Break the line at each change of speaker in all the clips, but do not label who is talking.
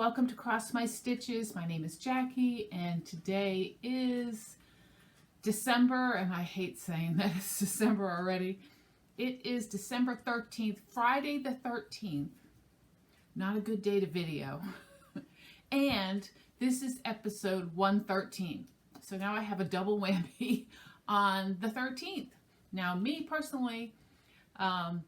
welcome to Crossmystitches. My name is Jackie, and today is December, and I hate saying that it's December already. It is December 13th, Friday the 13th. Not a good day to video. And this is episode 113. So now I have a double whammy on the 13th. Now, me personally,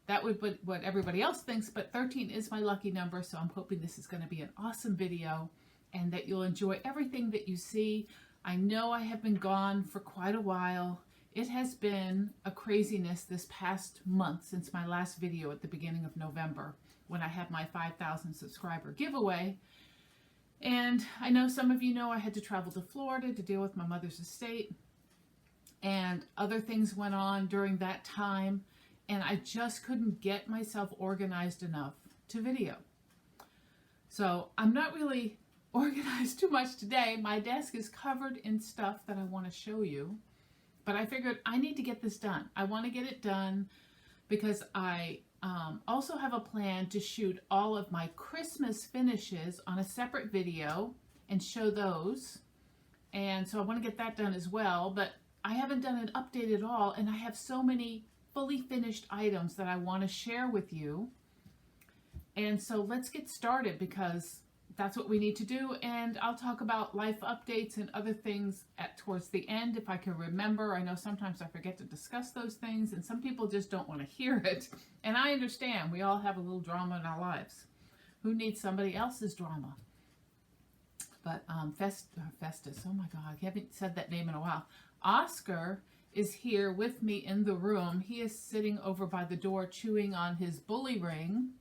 that would be what everybody else thinks, but 13 is my lucky number, so I'm hoping this is going to be an awesome video and that you'll enjoy everything that you see. I know I have been gone for quite a while. It has been a craziness this past month since my last video at the beginning of November when I had my 5,000 subscriber giveaway. And I know some of you know I had to travel to Florida to deal with my mother's estate, and other things went on during that time. And I just couldn't get myself organized enough to video. So I'm not really organized too much today. My desk is covered in stuff that I want to show you. But I figured I need to get this done. I want to get it done because I also have a plan to shoot all of my Christmas finishes on a separate video and show those. And so I want to get that done as well. But I haven't done an update at all. And I have so many fully finished items that I want to share with you. And so let's get started because that's what we need to do. And I'll talk about life updates and other things towards the end if I can remember. I know sometimes I forget to discuss those things and some people just don't want to hear it. And I understand. We all have a little drama in our lives. Who needs somebody else's drama? But Festus, oh my God, I haven't said that name in a while. Oscar is here with me in the room. He is sitting over by the door chewing on his bully ring.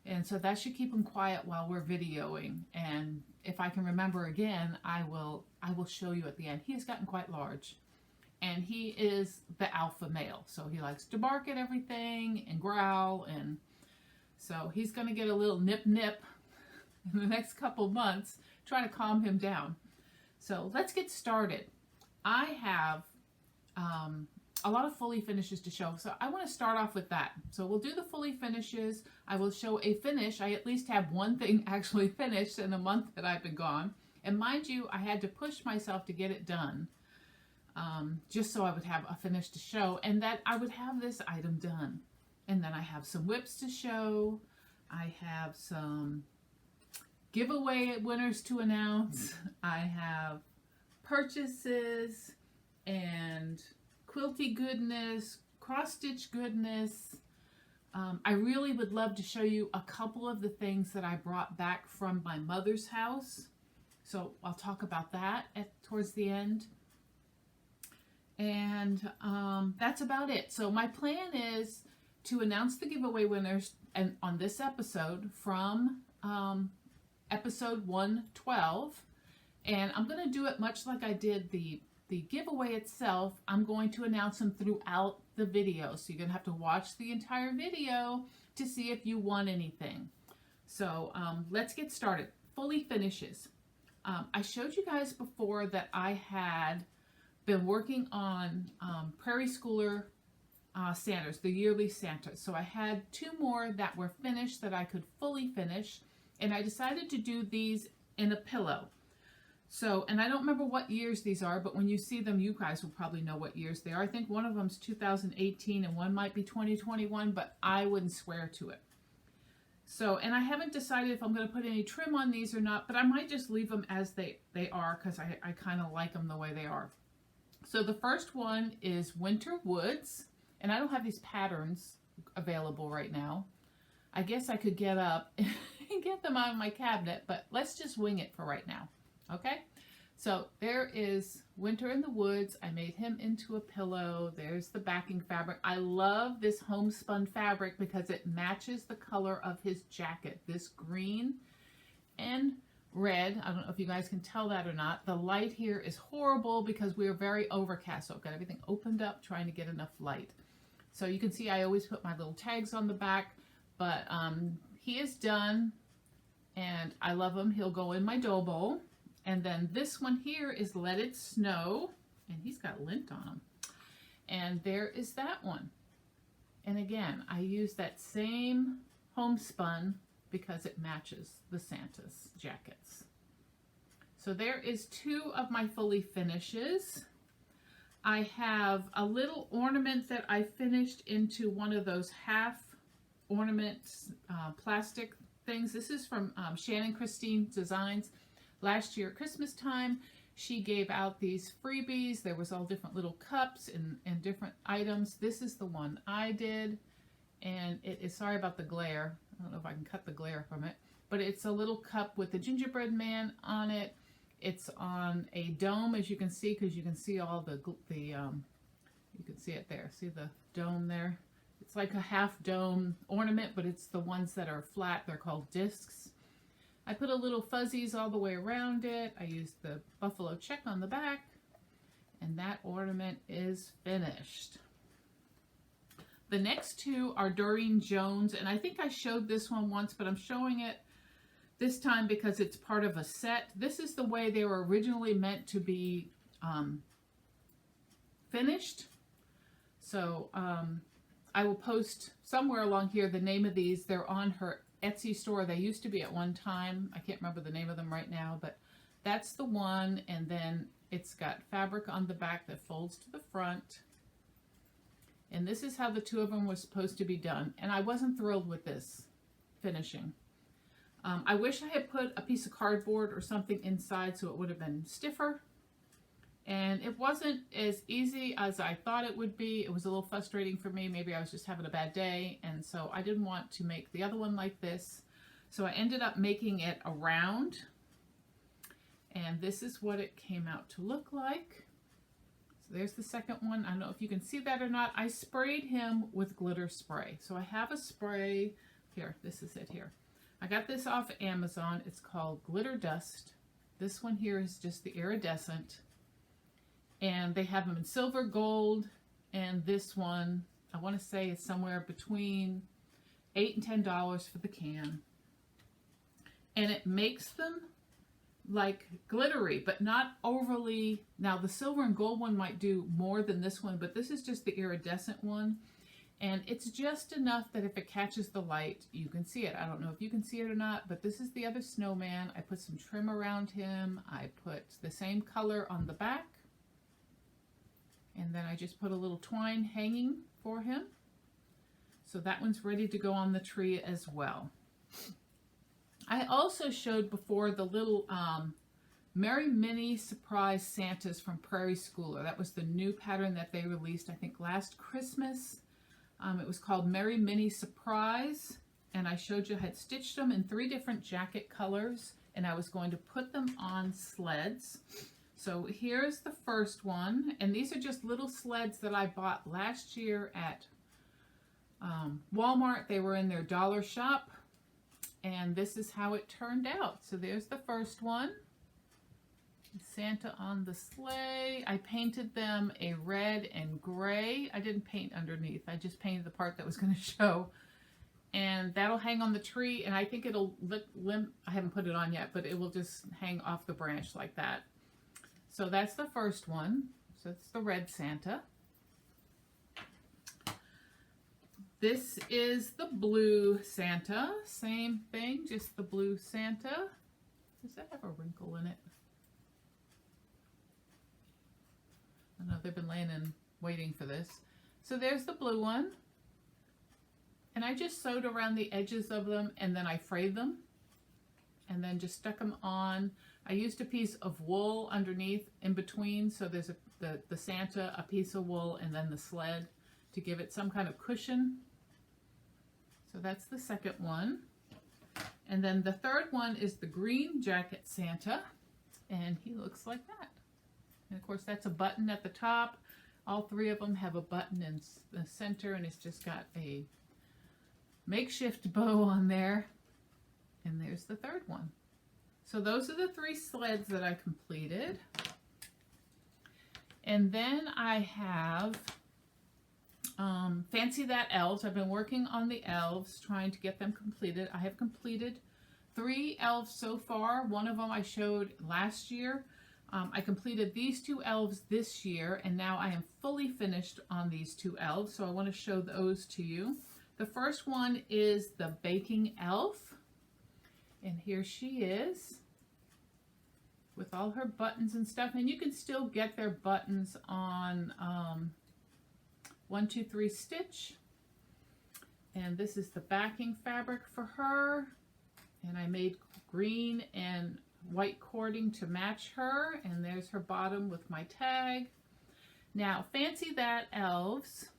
And so that should keep him quiet while we're videoing. And if I can remember again, I will show you at the end. He has gotten quite large. And he is the alpha male. So he likes to bark at everything and growl. And so he's going to get a little nip in the next couple months, trying to calm him down. So let's get started. I have a lot of fully finishes to show. So I want to start off with that. So we'll do the fully finishes. I will show a finish. I at least have one thing actually finished in the month that I've been gone. And mind you, I had to push myself to get it done just so I would have a finish to show and that I would have this item done. And then I have some whips to show. I have some giveaway winners to announce. I have purchases and quilty goodness, cross-stitch goodness. I really would love to show you a couple of the things that I brought back from my mother's house. So I'll talk about that towards the end. And that's about it. So my plan is to announce the giveaway winners on this episode from episode 112. And I'm going to do it much like I did the giveaway itself. I'm going to announce them throughout the video. So you're going to have to watch the entire video to see if you won anything. So let's get started. Fully finishes. I showed you guys before that I had been working on Prairie Schooler Santas, the yearly Santas. So I had two more that were finished that I could fully finish. And I decided to do these in a pillow. So, and I don't remember what years these are, but when you see them, you guys will probably know what years they are. I think one of them's 2018 and one might be 2021, but I wouldn't swear to it. So, and I haven't decided if I'm going to put any trim on these or not, but I might just leave them as they are because I kind of like them the way they are. So the first one is Winter Woods, and I don't have these patterns available right now. I guess I could get up and get them out of my cabinet, but let's just wing it for right now. Okay, so there is Winter in the Woods. I made him into a pillow. There's the backing fabric. I love this homespun fabric because it matches the color of his jacket. This green and red. I don't know if you guys can tell that or not. The light here is horrible because we are very overcast. So I've got everything opened up trying to get enough light. So you can see I always put my little tags on the back, but he is done and I love him. He'll go in my dough bowl. And then this one here is Let It Snow, and he's got lint on him. And there is that one. And again, I use that same homespun because it matches the Santa's jackets. So there is 2 of my fully finishes. I have a little ornament that I finished into one of those half ornament plastic things. This is from Shannon Christine Designs. Last year at Christmas time, she gave out these freebies. There was all different little cups and different items. This is the one I did, and it is, sorry about the glare. I don't know if I can cut the glare from it, but it's a little cup with the gingerbread man on it. It's on a dome, as you can see, because you can see all you can see it there. See the dome there? It's like a half dome ornament, but it's the ones that are flat. They're called discs. I put a little fuzzies all the way around it. I used the buffalo check on the back, and that ornament is finished. The next 2 are Doreen Jones, and I think I showed this one once, but I'm showing it this time because it's part of a set. This is the way they were originally meant to be finished. So I will post somewhere along here the name of these. They're on her Etsy store. They used to be at one time. I can't remember the name of them right now, but that's the one. And then it's got fabric on the back that folds to the front. And this is how the 2 of them were supposed to be done. And I wasn't thrilled with this finishing. I wish I had put a piece of cardboard or something inside so it would have been stiffer. And it wasn't as easy as I thought it would be. It was a little frustrating for me. Maybe I was just having a bad day. And so I didn't want to make the other one like this. So I ended up making it a round. And this is what it came out to look like. So there's the second one. I don't know if you can see that or not. I sprayed him with glitter spray. So I have a spray. Here, this is it here. I got this off Amazon. It's called Glitter Dust. This one here is just the iridescent. And they have them in silver, gold, and this one, I want to say it's somewhere between $8 and $10 for the can. And it makes them like glittery, but not overly. Now the silver and gold one might do more than this one, but this is just the iridescent one. And it's just enough that if it catches the light, you can see it. I don't know if you can see it or not, but this is the other snowman. I put some trim around him. I put the same color on the back. And then I just put a little twine hanging for him. So that one's ready to go on the tree as well. I also showed before the little Merry Mini Surprise Santas from Prairie Schooler. That was the new pattern that they released, I think, last Christmas. It was called Merry Mini Surprise, and I showed you I had stitched them in 3 different jacket colors, and I was going to put them on sleds. So here's the first one, and these are just little sleds that I bought last year at Walmart. They were in their dollar shop, and this is how it turned out. So there's the first one. Santa on the sleigh. I painted them a red and gray. I didn't paint underneath. I just painted the part that was going to show. And that'll hang on the tree, and I think it'll I haven't put it on yet, but it will just hang off the branch like that. So that's the first one. So it's the red Santa. This is the blue Santa. Same thing, just the blue Santa. Does that have a wrinkle in it? I know they've been laying in waiting for this. So there's the blue one. And I just sewed around the edges of them, and then I frayed them and then just stuck them on. I used a piece of wool underneath in between, so there's the Santa, a piece of wool, and then the sled to give it some kind of cushion. So that's the second one. And then the third one is the green jacket Santa, and he looks like that. And of course that's a button at the top. All 3 of them have a button in the center, and it's just got a makeshift bow on there. And there's the third one. So those are the 3 sleds that I completed. And then I have Fancy That Elves. I've been working on the elves, trying to get them completed. I have completed 3 elves so far. One of them I showed last year. I completed these 2 elves this year, and now I am fully finished on these 2 elves, so I want to show those to you. The first one is the baking elf, And here she is with all her buttons and stuff. And you can still get their buttons on 1, 2, 3 stitch. And this is the backing fabric for her. And I made green and white cording to match her. And there's her bottom with my tag. Now, Fancy That Elves,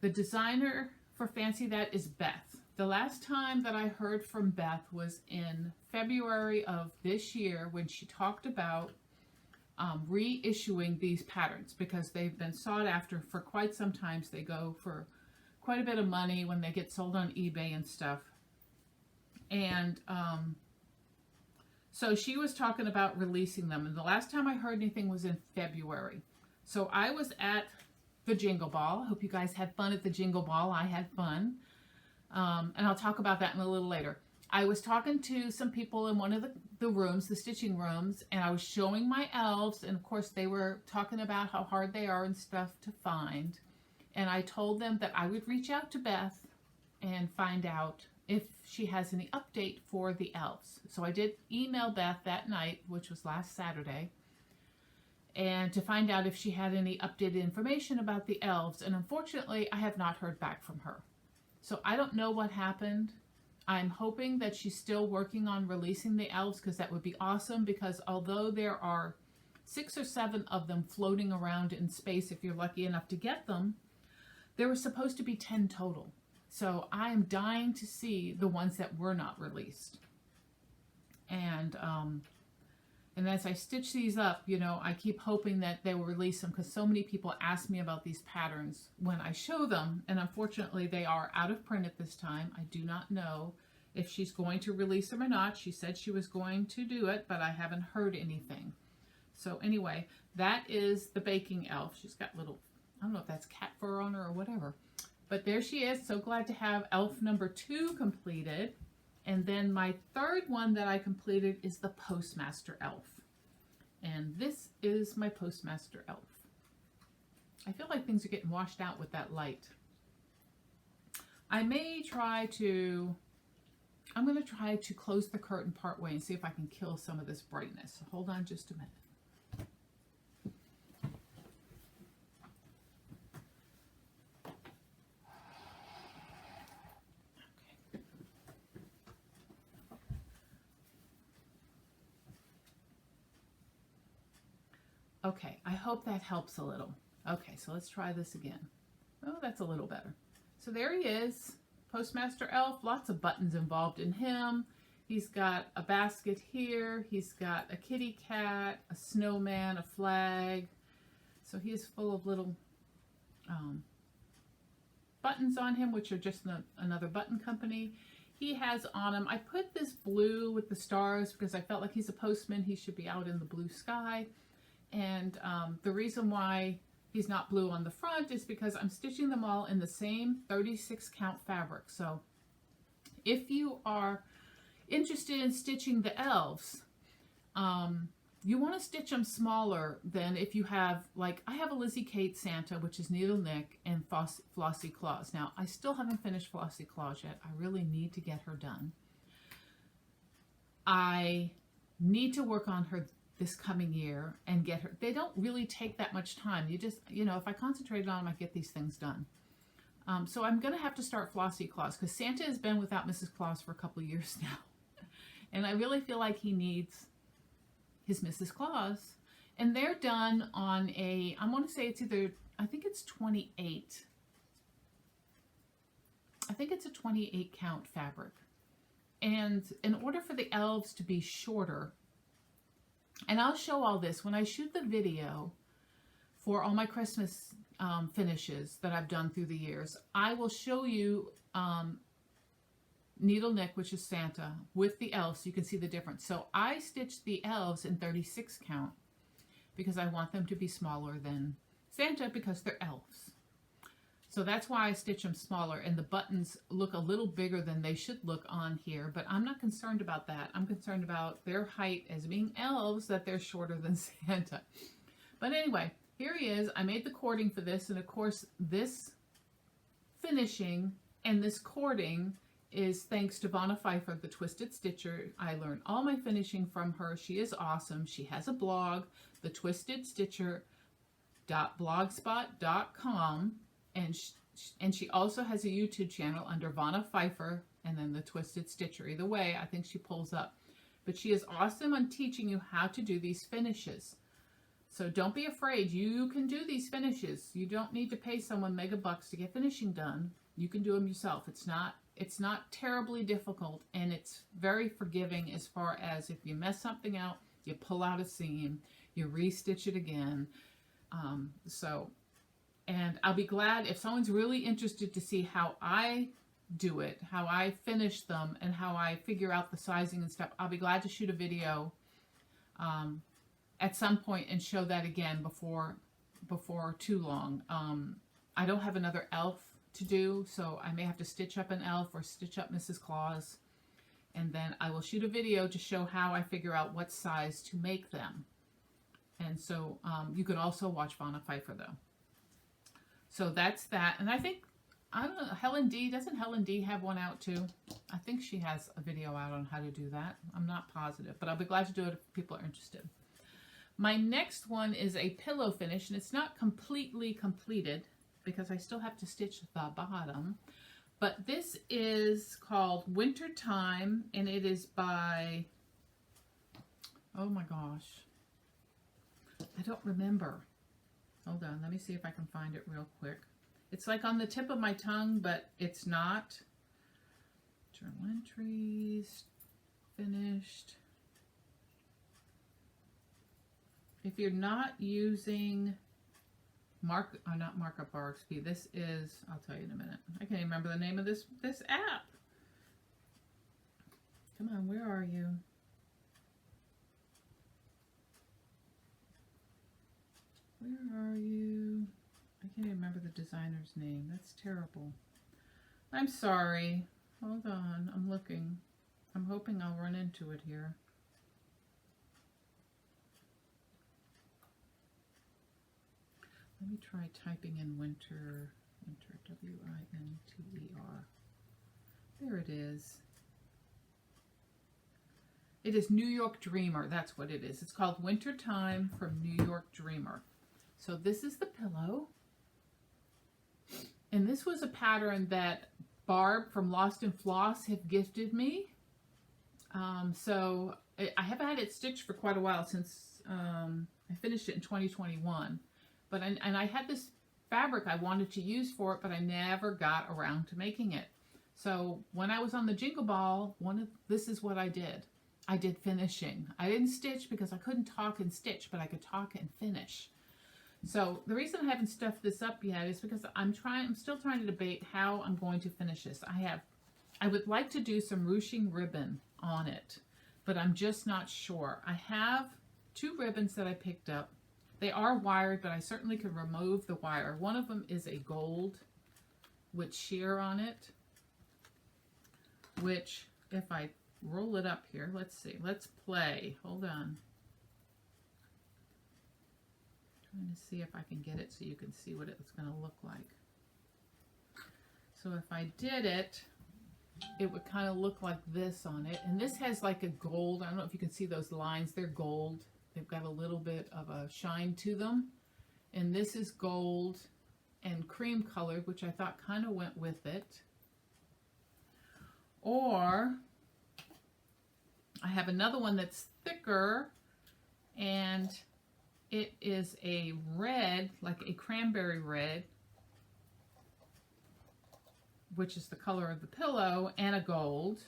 the designer for Fancy That is Beth. The last time that I heard from Beth was in February of this year when she talked about reissuing these patterns because they've been sought after for quite some time. They go for quite a bit of money when they get sold on eBay and stuff. And so she was talking about releasing them. And the last time I heard anything was in February. So I was at the Jingle Ball. I hope you guys had fun at the Jingle Ball. I had fun. And I'll talk about that in a little later. I was talking to some people in one of the rooms, the stitching rooms, and I was showing my elves. And of course they were talking about how hard they are and stuff to find. And I told them that I would reach out to Beth and find out if she has any update for the elves. So I did email Beth that night, which was last Saturday, and to find out if she had any updated information about the elves. And unfortunately, I have not heard back from her. So I don't know what happened. I'm hoping that she's still working on releasing the elves because that would be awesome, because although there are 6 or 7 of them floating around in space, if you're lucky enough to get them, there were supposed to be 10 total. So I am dying to see the ones that were not released. And as I stitch these up, you know, I keep hoping that they will release them because so many people ask me about these patterns when I show them. And unfortunately, they are out of print at this time. I do not know if she's going to release them or not. She said she was going to do it, but I haven't heard anything. So anyway, that is the baking elf. She's got little, I don't know if that's cat fur on her or whatever. But there she is. So glad to have elf number 2 completed. And then my third one that I completed is the Postmaster elf. And this is my Postmaster elf. I feel like things are getting washed out with that light. I'm going to try to close the curtain part way and see if I can kill some of this brightness. So hold on just a minute. Okay, I hope that helps a little. Okay, so let's try this again. Oh, that's a little better. So there he is, Postmaster elf, lots of buttons involved in him. He's got a basket here, he's got a kitty cat, a snowman, a flag. So he is full of little buttons on him, which are just another button company. He has on him, I put this blue with the stars because I felt like he's a postman, he should be out in the blue sky. And the reason why he's not blue on the front is because I'm stitching them all in the same 36 count fabric. So if you are interested in stitching the elves, you want to stitch them smaller than if you have, like I have a Lizzie Kate Santa, which is needle nick and flossy claws. Now I still haven't finished flossy claws yet. I really need to get her done. I need to work on her this coming year and get her. They don't really take that much time. You just, you know, if I concentrate on them, I get these things done. So I'm going to have to start Flossy Claus because Santa has been without Mrs. Claus for a couple of years now. And I really feel like he needs his Mrs. Claus. And they're done on a, I want to say it's either, I think it's 28. I think it's a 28 count fabric. And in order for the elves to be shorter, and I'll show all this when I shoot the video for all my Christmas finishes that I've done through the years. I will show you needle nick, which is Santa, with the elves so you can see the difference. So I stitched the elves in 36 count because I want them to be smaller than Santa because they're elves. So that's why I stitch them smaller, and the buttons look a little bigger than they should look on here, but I'm not concerned about that. I'm concerned about their height as being elves, that they're shorter than Santa. But anyway, here he is. I made the cording for this, and of course this finishing and this cording is thanks to Vonna Pfeiffer, the Twisted Stitcher. I learned all my finishing from her. She is awesome. She has a blog, thetwistedstitcher.blogspot.com, and she also has a YouTube channel under Vonna Pfeiffer and then the Twisted Stitcher. Either way, I think she pulls up. But she is awesome on teaching you how to do these finishes. So don't be afraid. You can do these finishes. You don't need to pay someone mega bucks to get finishing done. You can do them yourself. It's not terribly difficult, and it's very forgiving as far as if you mess something out, you pull out a seam, you restitch it again. And I'll be glad if someone's really interested to see how I do it, how I finish them, and how I figure out the sizing and stuff. I'll be glad to shoot a video at some point and show that again before too long. I don't have another elf to do, so I may have to stitch up an elf or stitch up Mrs. Claus, and then I will shoot a video to show how I figure out what size to make them. And so you can also watch Vonna Pfeiffer though. So that's that. And I think, I don't know, Helen D, doesn't Helen D have one out too? I think she has a video out on how to do that. I'm not positive, but I'll be glad to do it if people are interested. My next one is a pillow finish, and it's not completely completed because I still have to stitch the bottom. But this is called Wintertime, and it is by, oh my gosh, I don't remember. Hold on, let me see if I can find it real quick. It's like on the tip of my tongue, but it's not. Journal entries, finished. If you're not using not markup RXP, this is, I'll tell you in a minute. I can't even remember the name of this app. Come on, where are you? Where are you? I can't even remember the designer's name. That's terrible. I'm sorry. Hold on, I'm looking. I'm hoping I'll run into it here. Let me try typing in winter, W-I-N-T-E-R. There it is. It is New York Dreamer. That's what it is. It's called Wintertime from New York Dreamer. So this is the pillow. And this was a pattern that Barb from Lost and Floss had gifted me. So I have had it stitched for quite a while since I finished it in 2021. But I had this fabric I wanted to use for it, but I never got around to making it. So when I was on the Jingle Ball, this is what I did. I did finishing. I didn't stitch because I couldn't talk and stitch, but I could talk and finish. So the reason I haven't stuffed this up yet is because I'm still trying to debate how I'm going to finish this. I would like to do some ruching ribbon on it, but I'm just not sure. I have 2 ribbons that I picked up. They are wired, but I certainly can remove the wire. One of them is a gold with sheer on it, which if I roll it up here, let's see, let's play. Hold on. Trying to see if I can get it so you can see what it's going to look like. So if I did it, it would kind of look like this on it. And this has like a gold, I don't know if you can see those lines, they're gold. They've got a little bit of a shine to them. And this is gold and cream colored, which I thought kind of went with it. Or I have another one that's thicker, and it is a red, like a cranberry red, which is the color of the pillow, and a gold.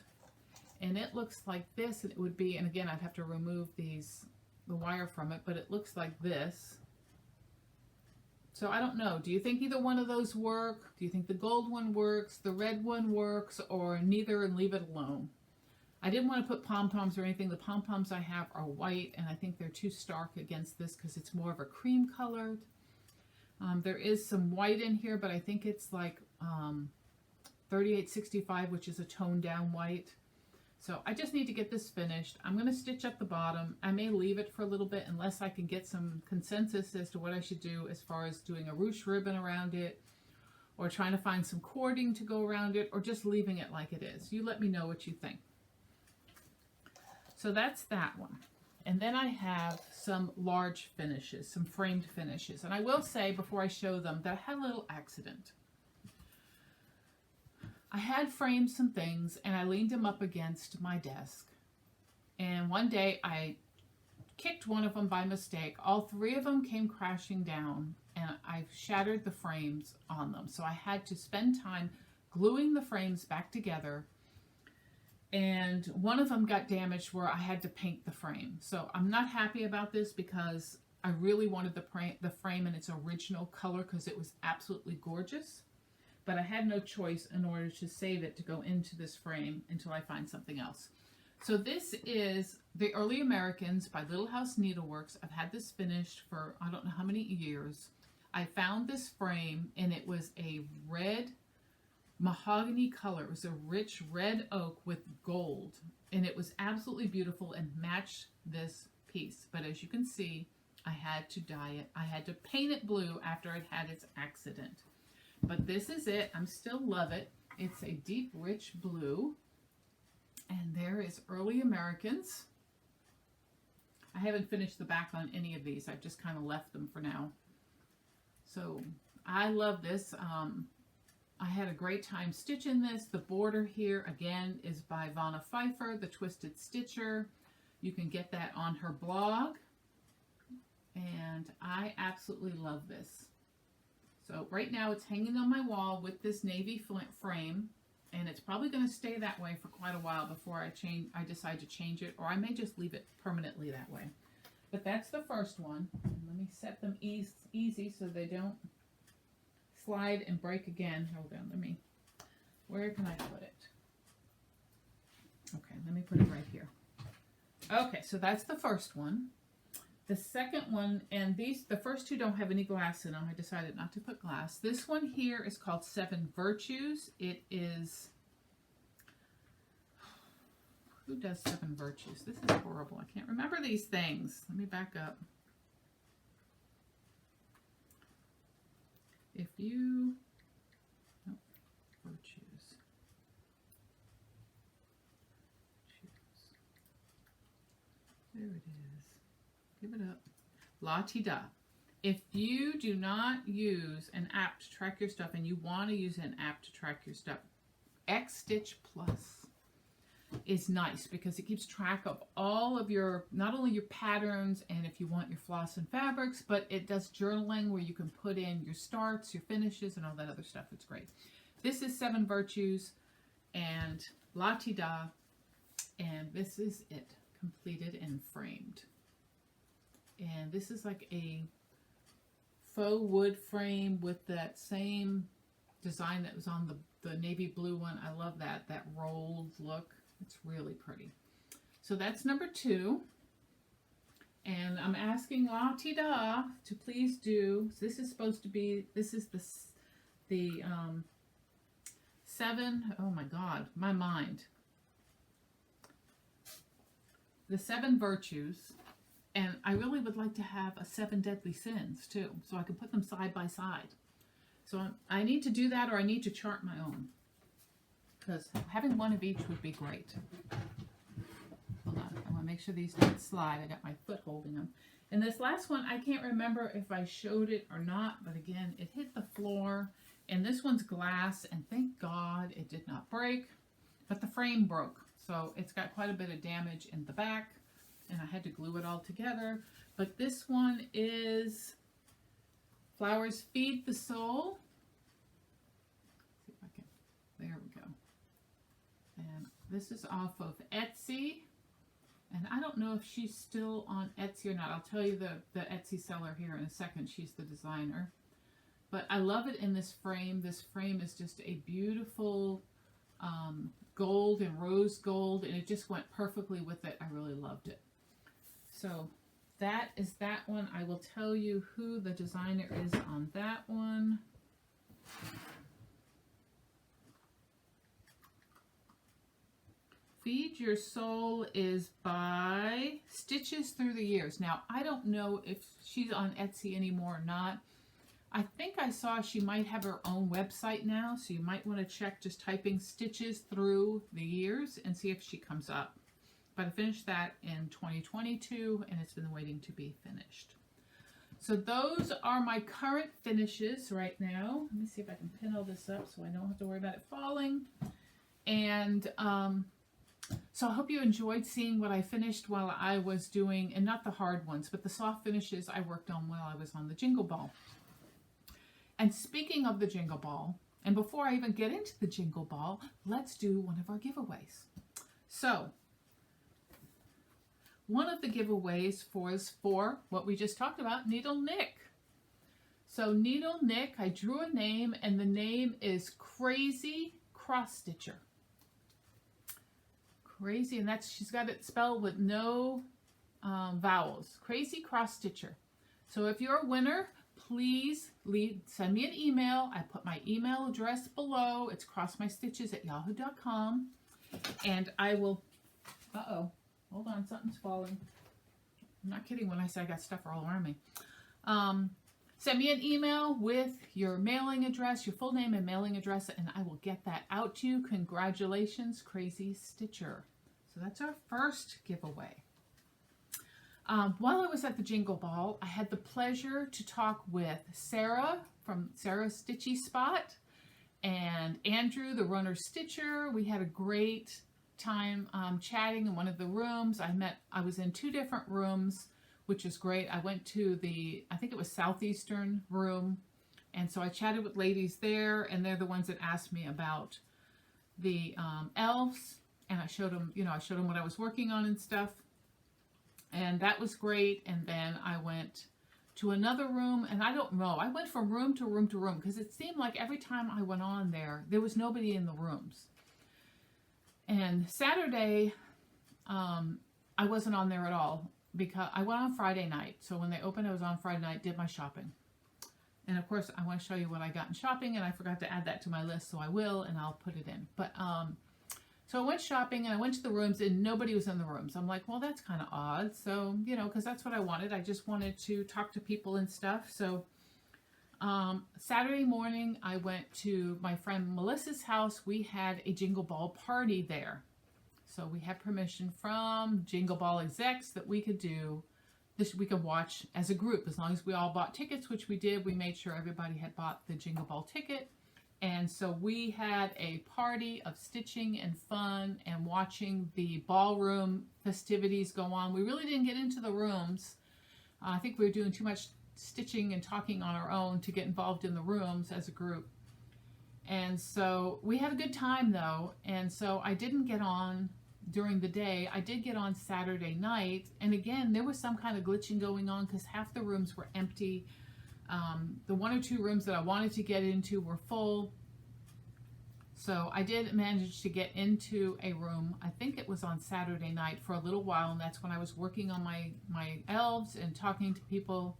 And it looks like this, and it would be, and again, I'd have to remove the wire from it, but it looks like this. So I don't know. Do you think either one of those work? Do you think the gold one works, the red one works, or neither and leave it alone? I didn't want to put pom-poms or anything. The pom-poms I have are white, and I think they're too stark against this because it's more of a cream colored. There is some white in here, but I think it's like 3865, which is a toned down white. So I just need to get this finished. I'm going to stitch up the bottom. I may leave it for a little bit unless I can get some consensus as to what I should do as far as doing a ruche ribbon around it, or trying to find some cording to go around it, or just leaving it like it is. You let me know what you think. So that's that one. And then I have some large finishes, some framed finishes. And I will say before I show them that I had a little accident. I had framed some things and I leaned them up against my desk. And one day I kicked one of them by mistake. All three of them came crashing down and I shattered the frames on them. So I had to spend time gluing the frames back together. And one of them got damaged where I had to paint the frame. So I'm not happy about this because I really wanted the frame in its original color because it was absolutely gorgeous. But I had no choice in order to save it to go into this frame until I find something else. So this is The Early Americans by Little House Needleworks. I've had this finished for I don't know how many years. I found this frame and it was a red mahogany color. It was a rich red oak with gold, and it was absolutely beautiful and matched this piece. But as you can see, I had to dye it. I had to paint it blue after it had its accident. But this is it. I still love it. It's a deep, rich blue, and there is Early Americans. I haven't finished the back on any of these. I've just kind of left them for now. So I love this. I had a great time stitching this. The border here, again, is by Vanna Pfeiffer, the Twisted Stitcher. You can get that on her blog. And I absolutely love this. So right now it's hanging on my wall with this navy frame. And it's probably going to stay that way for quite a while before I decide to change it. Or I may just leave it permanently that way. But that's the first one. And let me set them easy so they don't slide and break again. Hold on, where can I put it? Okay, let me put it right here. Okay, so that's the first one. The second one, and the first two don't have any glass in them. I decided not to put glass. This one here is called Seven Virtues. It is, who does Seven Virtues? This is horrible. I can't remember these things. Let me back up. If you, no, Virtues. There it is. Give it up. La-ti-da. If you do not use an app to track your stuff and you want to use an app to track your stuff, X-Stitch Plus is nice because it keeps track of all of your, not only your patterns and if you want your floss and fabrics, but it does journaling where you can put in your starts, your finishes, and all that other stuff. It's great. This is Seven Virtues and La-ti-da, and this is it, completed and framed. And this is like a faux wood frame with that same design that was on the navy blue one. I love that rolled look. It's really pretty. So that's number 2. And I'm asking La-ti-da to please do, this is supposed to be, this is the 7, oh my God, my mind. The 7 Virtues. And I really would like to have a 7 Deadly Sins too, so I can put them side by side. So I need to do that, or I need to chart my own. Because having one of each would be great. Hold on, I want to make sure these don't slide. I got my foot holding them. And this last one, I can't remember if I showed it or not, but again, it hit the floor. And this one's glass, and thank God it did not break, but the frame broke. So it's got quite a bit of damage in the back, and I had to glue it all together. But this one is Flowers Feed the Soul. Let's see if I can, there we go. And this is off of Etsy. And I don't know if she's still on Etsy or not. I'll tell you the Etsy seller here in a second. She's the designer. But I love it in this frame. This frame is just a beautiful gold and rose gold. And it just went perfectly with it. I really loved it. So that is that one. I will tell you who the designer is on that one. Feed Your Soul is by Stitches Through the Years. Now, I don't know if she's on Etsy anymore or not, I think I saw she might have her own website now, so you might want to check just typing stitches through the years and see if she comes up. But I finished that in 2022, and it's been waiting to be finished. So those are my current finishes right now. Let me see if I can pin all this up so I don't have to worry about it falling. And so I hope you enjoyed seeing what I finished while I was doing, and not the hard ones, but the soft finishes I worked on while I was on the Jingle Ball. And speaking of the Jingle Ball, and before I even get into the Jingle Ball, let's do one of our giveaways. So one of the giveaways was for what we just talked about, Needle Nick. So Needle Nick, I drew a name, and the name is Crazy Crossstitcher. Crazy, and that's, she's got it spelled with no vowels. Crazy Crossstitcher. So if you're a winner, please send me an email. I put my email address below. It's crossmystitches@yahoo.com. And I will, hold on, something's falling. I'm not kidding when I say I got stuff all around me. Send me an email with your mailing address, your full name and mailing address, and I will get that out to you. Congratulations, Crazy Stitcher. So that's our first giveaway. While I was at the Jingle Ball, I had the pleasure to talk with Sarah from Sarah's Stitchy Spot and Andrew, the Runner Stitcher. We had a great time chatting in one of the rooms. I was in 2 different rooms, which is great. I went to I think it was Southeastern room, and so I chatted with ladies there, and they're the ones that asked me about the elves, and I showed them, what I was working on and stuff, and that was great. And then I went to another room, and I don't know, I went from room to room to room, because it seemed like every time I went on there was nobody in the rooms. And Saturday, I wasn't on there at all, because I went on Friday night. So when they opened, I was on Friday night, did my shopping. And of course, I want to show you what I got in shopping, and I forgot to add that to my list, so I will, and I'll put it in. But, so I went shopping, and I went to the rooms, and nobody was in the rooms. I'm like, well, that's kind of odd. So, because that's what I wanted. I just wanted to talk to people and stuff. So, Saturday morning, I went to my friend Melissa's house. We had a Jingle Ball party there. So we had permission from Jingle Ball execs that we could do this. We could watch as a group, as long as we all bought tickets, which we did. We made sure everybody had bought the Jingle Ball ticket. And so we had a party of stitching and fun and watching the ballroom festivities go on. We really didn't get into the rooms. I think we were doing too much stitching and talking on our own to get involved in the rooms as a group. And so we had a good time though. And so I didn't get on during the day. I did get on Saturday night. And again, there was some kind of glitching going on, because half the rooms were empty. The 1 or 2 rooms that I wanted to get into were full. So I did manage to get into a room. I think it was on Saturday night for a little while, and that's when I was working on my elves and talking to people.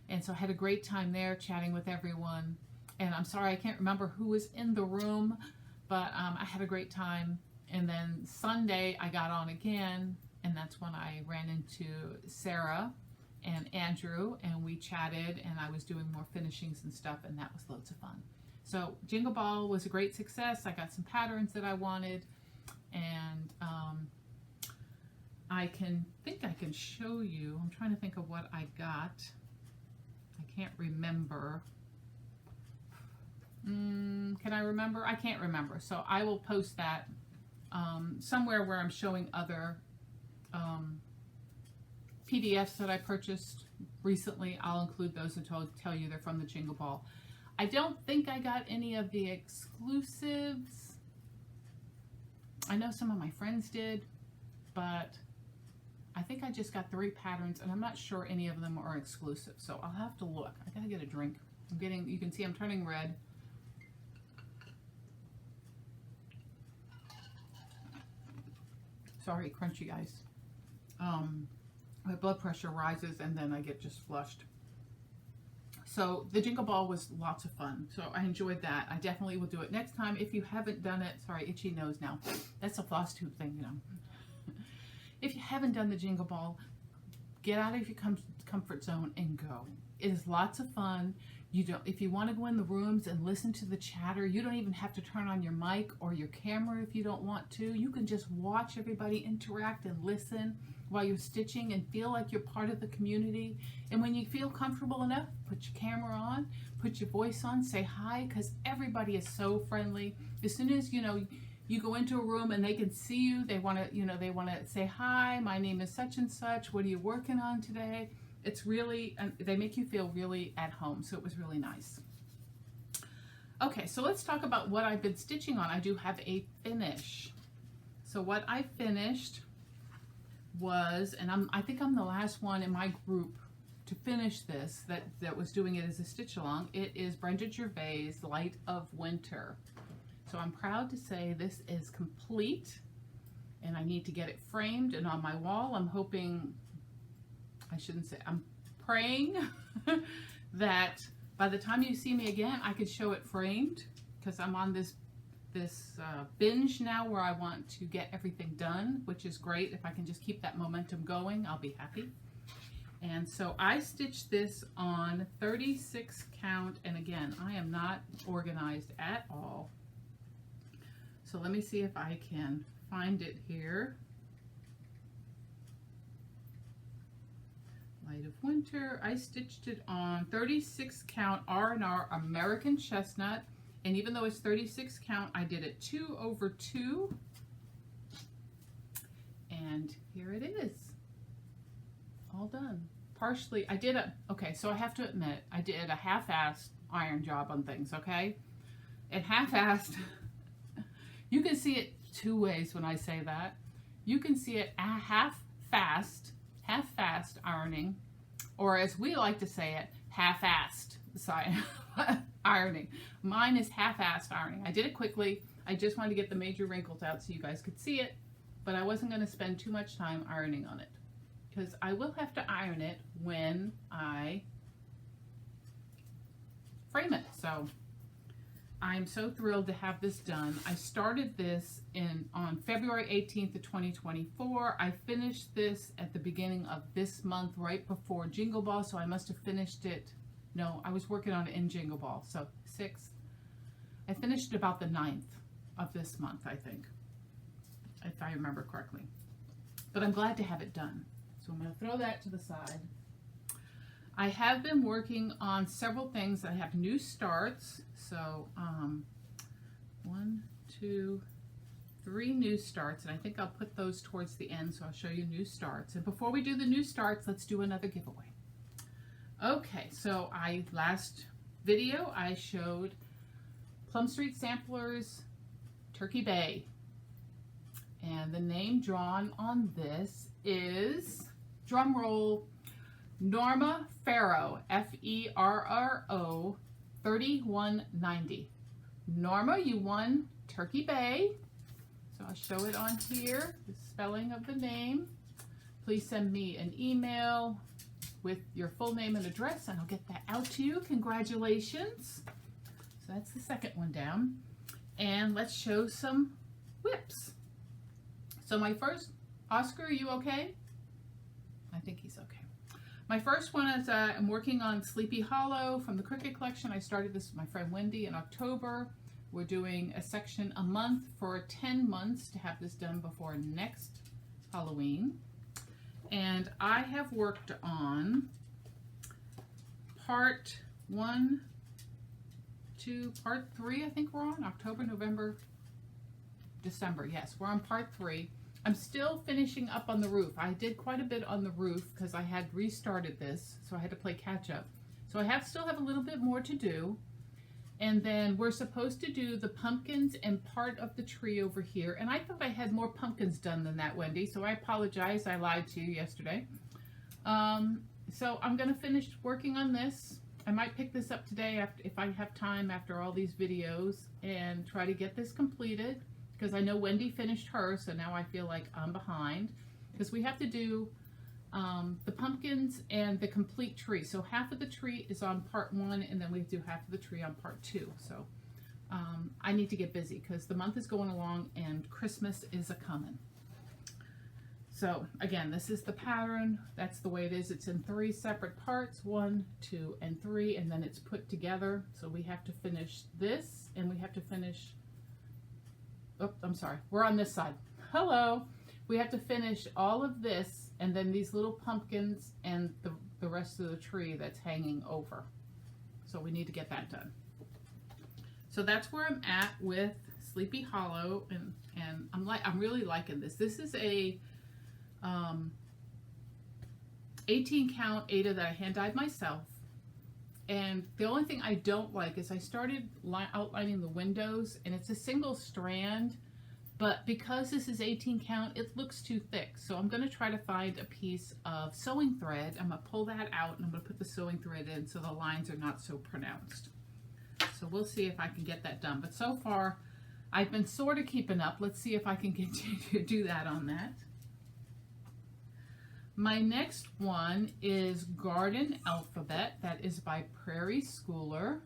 And so I had a great time there chatting with everyone. And I'm sorry, I can't remember who was in the room, but I had a great time. And then Sunday I got on again, and that's when I ran into Sarah and Andrew, and we chatted, and I was doing more finishings and stuff, and that was loads of fun. So Jingle Ball was a great success. I got some patterns that I wanted, and I think I can show you. I'm trying to think of what I got. I can't remember. Can I remember? I can't remember. So I will post that somewhere where I'm showing other PDFs that I purchased recently. I'll include those and tell you they're from the Jingle Ball. I don't think I got any of the exclusives. I know some of my friends did, but I think I just got 3 patterns, and I'm not sure any of them are exclusive. So I'll have to look. I gotta get a drink. You can see I'm turning red. Sorry, crunchy ice. My blood pressure rises, and then I get just flushed. So the Jingle Ball was lots of fun. So I enjoyed that. I definitely will do it next time. If you haven't done it, sorry, itchy nose now. That's a Flosstube thing, If you haven't done the Jingle Ball, get out of your comfort zone and go. It is lots of fun. If you want to go in the rooms and listen to the chatter, you don't even have to turn on your mic or your camera if you don't want to. You can just watch everybody interact and listen while you're stitching and feel like you're part of the community. And when you feel comfortable enough, put your camera on, put your voice on, say hi, because everybody is so friendly. As soon as you go into a room and they can see you, they want to say hi, my name is such and such, what are you working on today? It's really, they make you feel really at home, so it was really nice. Okay, so let's talk about what I've been stitching on. I do have a finish. So what I finished was, and I think I'm the last one in my group to finish this that was doing it as a stitch along. It is Brenda Gervais' Light of Winter. So I'm proud to say this is complete, and I need to get it framed and on my wall. I'm hoping, I'm praying that by the time you see me again, I could show it framed, because I'm on this binge now where I want to get everything done, which is great. If I can just keep that momentum going, I'll be happy. And so I stitched this on 36 count, and again, I am not organized at all. So let me see if I can find it here. Light of Winter. I stitched it on 36 count R&R American Chestnut, and even though it's 36 count, I did it 2 over 2, and here it is, all done. Partially, okay, so I have to admit, I did a half-assed iron job on things, okay? And half-assed, you can see it two ways when I say that. You can see it half-fast ironing, or as we like to say it, half-assed ironing. Mine is half-assed ironing. I did it quickly. I just wanted to get the major wrinkles out so you guys could see it, but I wasn't going to spend too much time ironing on it, because I will have to iron it when I frame it. So I'm so thrilled to have this done. I started this on February 18th of 2024. I finished this at the beginning of this month, right before Jingle Ball, so I must have finished it. No, I was working on it in Jingle Ball, so 6th. I finished it about the 9th of this month, I think, if I remember correctly. But I'm glad to have it done. So I'm going to throw that to the side. I have been working on several things. I have new starts. So 1, 2, 3 new starts, and I think I'll put those towards the end, so I'll show you new starts. And before we do the new starts, let's do another giveaway. Okay, so last video I showed Plum Street Samplers Turkey Bay, and the name drawn on this is, drum roll, Norma Ferro, F-E-R-R-O, 3190. Norma, you won Turkey Bay. So I'll show it on here, the spelling of the name. Please send me an email with your full name and address, and I'll get that out to you. Congratulations. So that's the second one down. And let's show some whips. So my first, Oscar, are you okay? I think he's okay. My first one is I'm working on Sleepy Hollow from the Cricket Collection. I started this with my friend Wendy in October. We're doing a section a month for 10 months to have this done before next Halloween. And I have worked on part 1, 2, part 3, I think we're on, October, November, December. Yes, we're on part 3. I'm still finishing up on the roof. I did quite a bit on the roof because I had restarted this, so I had to play catch up. So I still have a little bit more to do. And then we're supposed to do the pumpkins and part of the tree over here. And I thought I had more pumpkins done than that, Wendy, so I apologize. I lied to you yesterday. So I'm going to finish working on this. I might pick this up today if I have time after all these videos and try to get this completed, because I know Wendy finished hers, so now I feel like I'm behind, because we have to do the pumpkins and the complete tree. So half of the tree is on part 1, and then we do half of the tree on part 2. So I need to get busy because the month is going along and Christmas is a-coming. So again, this is the pattern. That's the way it is. It's in 3 separate parts, 1, 2, and 3, and then it's put together. So we have to finish this, and we have to finish, oh, I'm sorry, we're on this side. Hello. We have to finish all of this, and then these little pumpkins and the rest of the tree that's hanging over. So we need to get that done. So that's where I'm at with Sleepy Hollow, and I'm really liking this. This is a 18 count Ada that I hand dyed myself, and the only thing I don't like is I started outlining the windows, and it's a single strand, but because this is 18 count, it looks too thick. So I'm going to try to find a piece of sewing thread. I'm going to pull that out, and I'm going to put the sewing thread in so the lines are not so pronounced. So we'll see if I can get that done, but so far I've been sort of keeping up. Let's see if I can continue to do that on that. My next one is Garden Alphabet. That is by Prairie Schooler.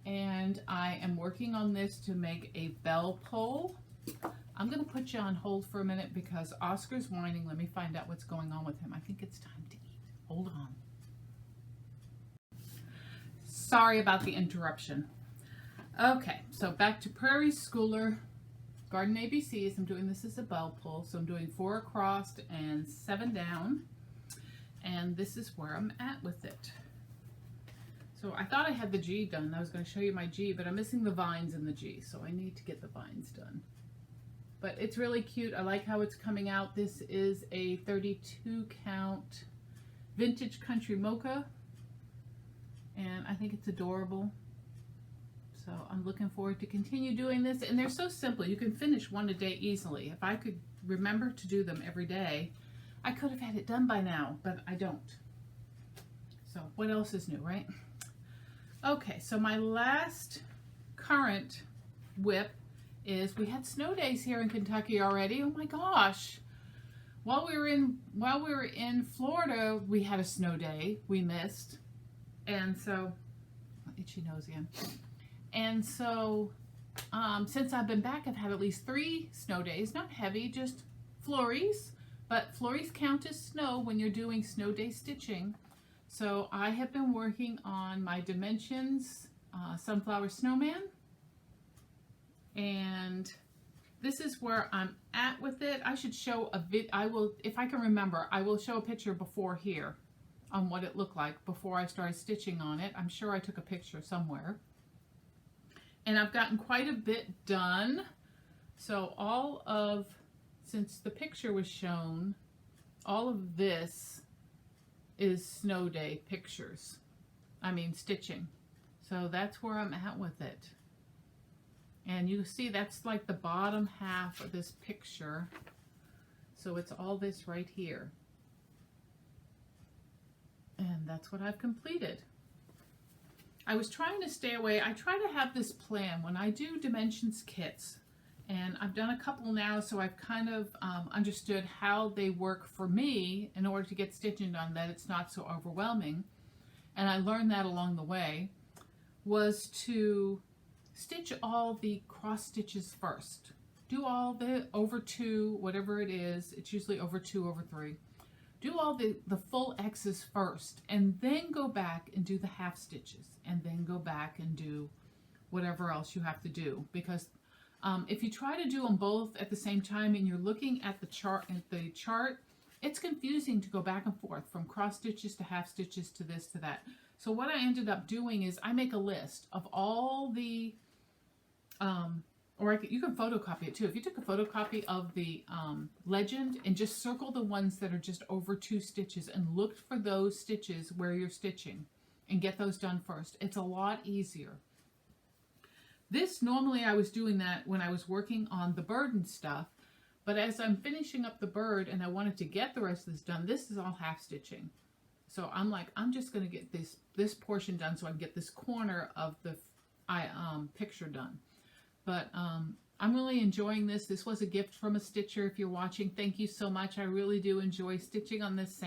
And I am working on this to make a bell pull. I'm going to put you on hold for a minute because Oscar's whining. Let me find out what's going on with him. I think it's time to eat. Hold on. Sorry about the interruption. Okay, so back to Prairie Schooler. Garden ABCs. I'm doing this as a bell pull, so I'm doing 4 across and 7 down, and this is where I'm at with it. So I thought I had the G done. I was going to show you my G, but I'm missing the vines in the G, so I need to get the vines done. But it's really cute. I like how it's coming out. This is a 32 count vintage country mocha, and I think it's adorable. So I'm looking forward to continue doing this, and they're so simple. You can finish 1 a day easily. If I could remember to do them every day, I could have had it done by now, but I don't. So what else is new, right? Okay, so my last current whip is we had snow days here in Kentucky already. Oh my gosh. While we were in Florida, we had a snow day we missed. And so itchy nose again. And so, since I've been back, I've had at least 3 snow days, not heavy, just flurries, but flurries count as snow when you're doing snow day stitching. So I have been working on my Dimensions Sunflower Snowman, and this is where I'm at with it. I should show a if I can remember, I will show a picture before here on what it looked like before I started stitching on it. I'm sure I took a picture somewhere. And I've gotten quite a bit done. So since the picture was shown, all of this is snow day pictures. Stitching. So that's where I'm at with it. And you see that's like the bottom half of this picture. So it's all this right here. And that's what I've completed. I was trying to stay away. I try to have this plan when I do Dimensions kits, and I've done a couple now, so I've kind of understood how they work for me in order to get stitching done, that it's not so overwhelming. And I learned that along the way, was to stitch all the cross stitches first. Do all the over 2, whatever it is. It's usually over 2, over 3. Do all the full X's first, and then go back and do the half stitches, and then go back and do whatever else you have to do. Because if you try to do them both at the same time and you're looking at the chart, it's confusing to go back and forth from cross stitches to half stitches to this to that. So what I ended up doing is I make a list of all the you can photocopy it too. If you took a photocopy of the legend and just circle the ones that are just over 2 stitches and looked for those stitches where you're stitching and get those done first, it's a lot easier. This, normally I was doing that when I was working on the bird and stuff, but as I'm finishing up the bird and I wanted to get the rest of this done, this is all half stitching. So I'm like, I'm just going to get this portion done so I can get this corner of the picture done. But I'm really enjoying this. This was a gift from a stitcher. If you're watching, thank you so much. I really do enjoy stitching on this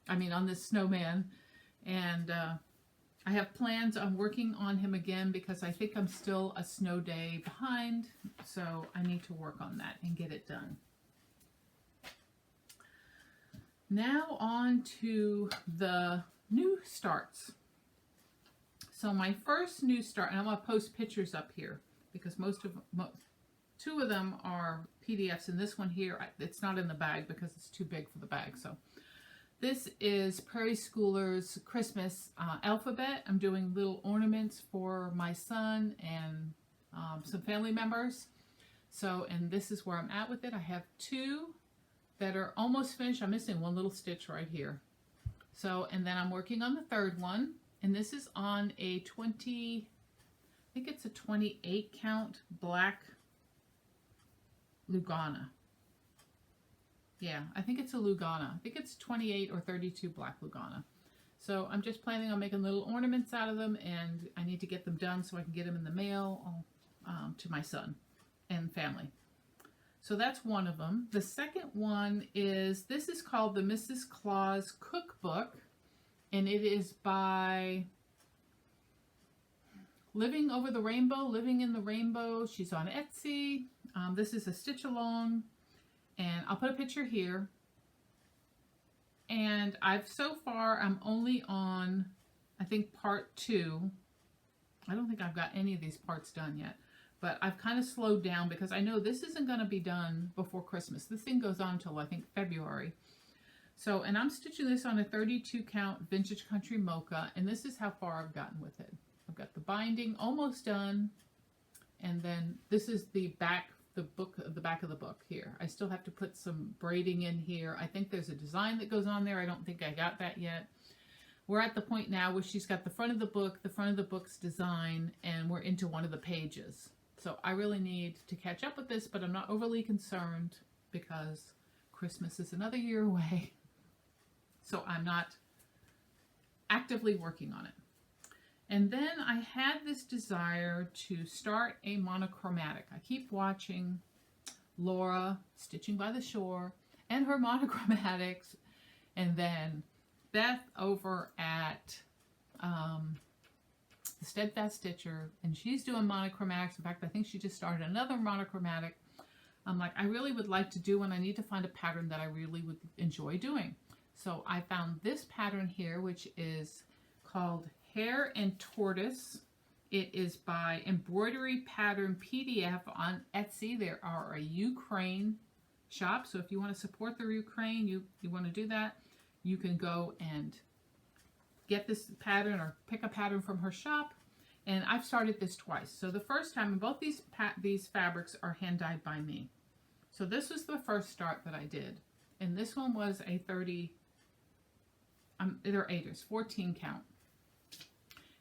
on this snowman. And I have plans on working on him again because I think I'm still a snow day behind, so I need to work on that and get it done. Now on to the new starts. So my first new start, and I'm going to post pictures up here because two of them are PDFs, and this one here, it's not in the bag because it's too big for the bag. So this is Prairie Schooler's Christmas alphabet. I'm doing little ornaments for my son and some family members. So, and this is where I'm at with it. I have two that are almost finished. I'm missing one little stitch right here. So, and then I'm working on the third one. And this is on a 28 count black Lugana. Yeah, I think it's a Lugana. I think it's 28 or 32 black Lugana. So I'm just planning on making little ornaments out of them, and I need to get them done so I can get them in the mail to my son and family. So that's one of them. The second one is, this is called the Mrs. Claus Cookbook, and it is by Living in the Rainbow. She's on Etsy. This is a stitch along, and I'll put a picture here. And I'm only on, I think, part 2. I don't think I've got any of these parts done yet, but I've kind of slowed down because I know this isn't going to be done before Christmas. This thing goes on until I think February. So, and I'm stitching this on a 32 count Vintage Country Mocha, and this is how far I've gotten with it. I've got the binding almost done, and then this is the back of the book here. I still have to put some braiding in here. I think there's a design that goes on there. I don't think I got that yet. We're at the point now where she's got the front of the book's design, and we're into one of the pages. So I really need to catch up with this, but I'm not overly concerned because Christmas is another year away. So I'm not actively working on it. And then I had this desire to start a monochromatic. I keep watching Laura, Stitching by the Shore, and her monochromatics, and then Beth over at the Steadfast Stitcher, and she's doing monochromatics. In fact, I think she just started another monochromatic. I'm like, I really would like to do one. I need to find a pattern that I really would enjoy doing. So I found this pattern here, which is called Hare and Tortoise. It is by Embroidery Pattern PDF on Etsy. They are a Ukraine shop, so if you want to support the Ukraine, you want to do that, you can go and get this pattern or pick a pattern from her shop. And I've started this twice. So the first time, and both these fabrics are hand dyed by me. So this was the first start that I did, and this one was a 14 count.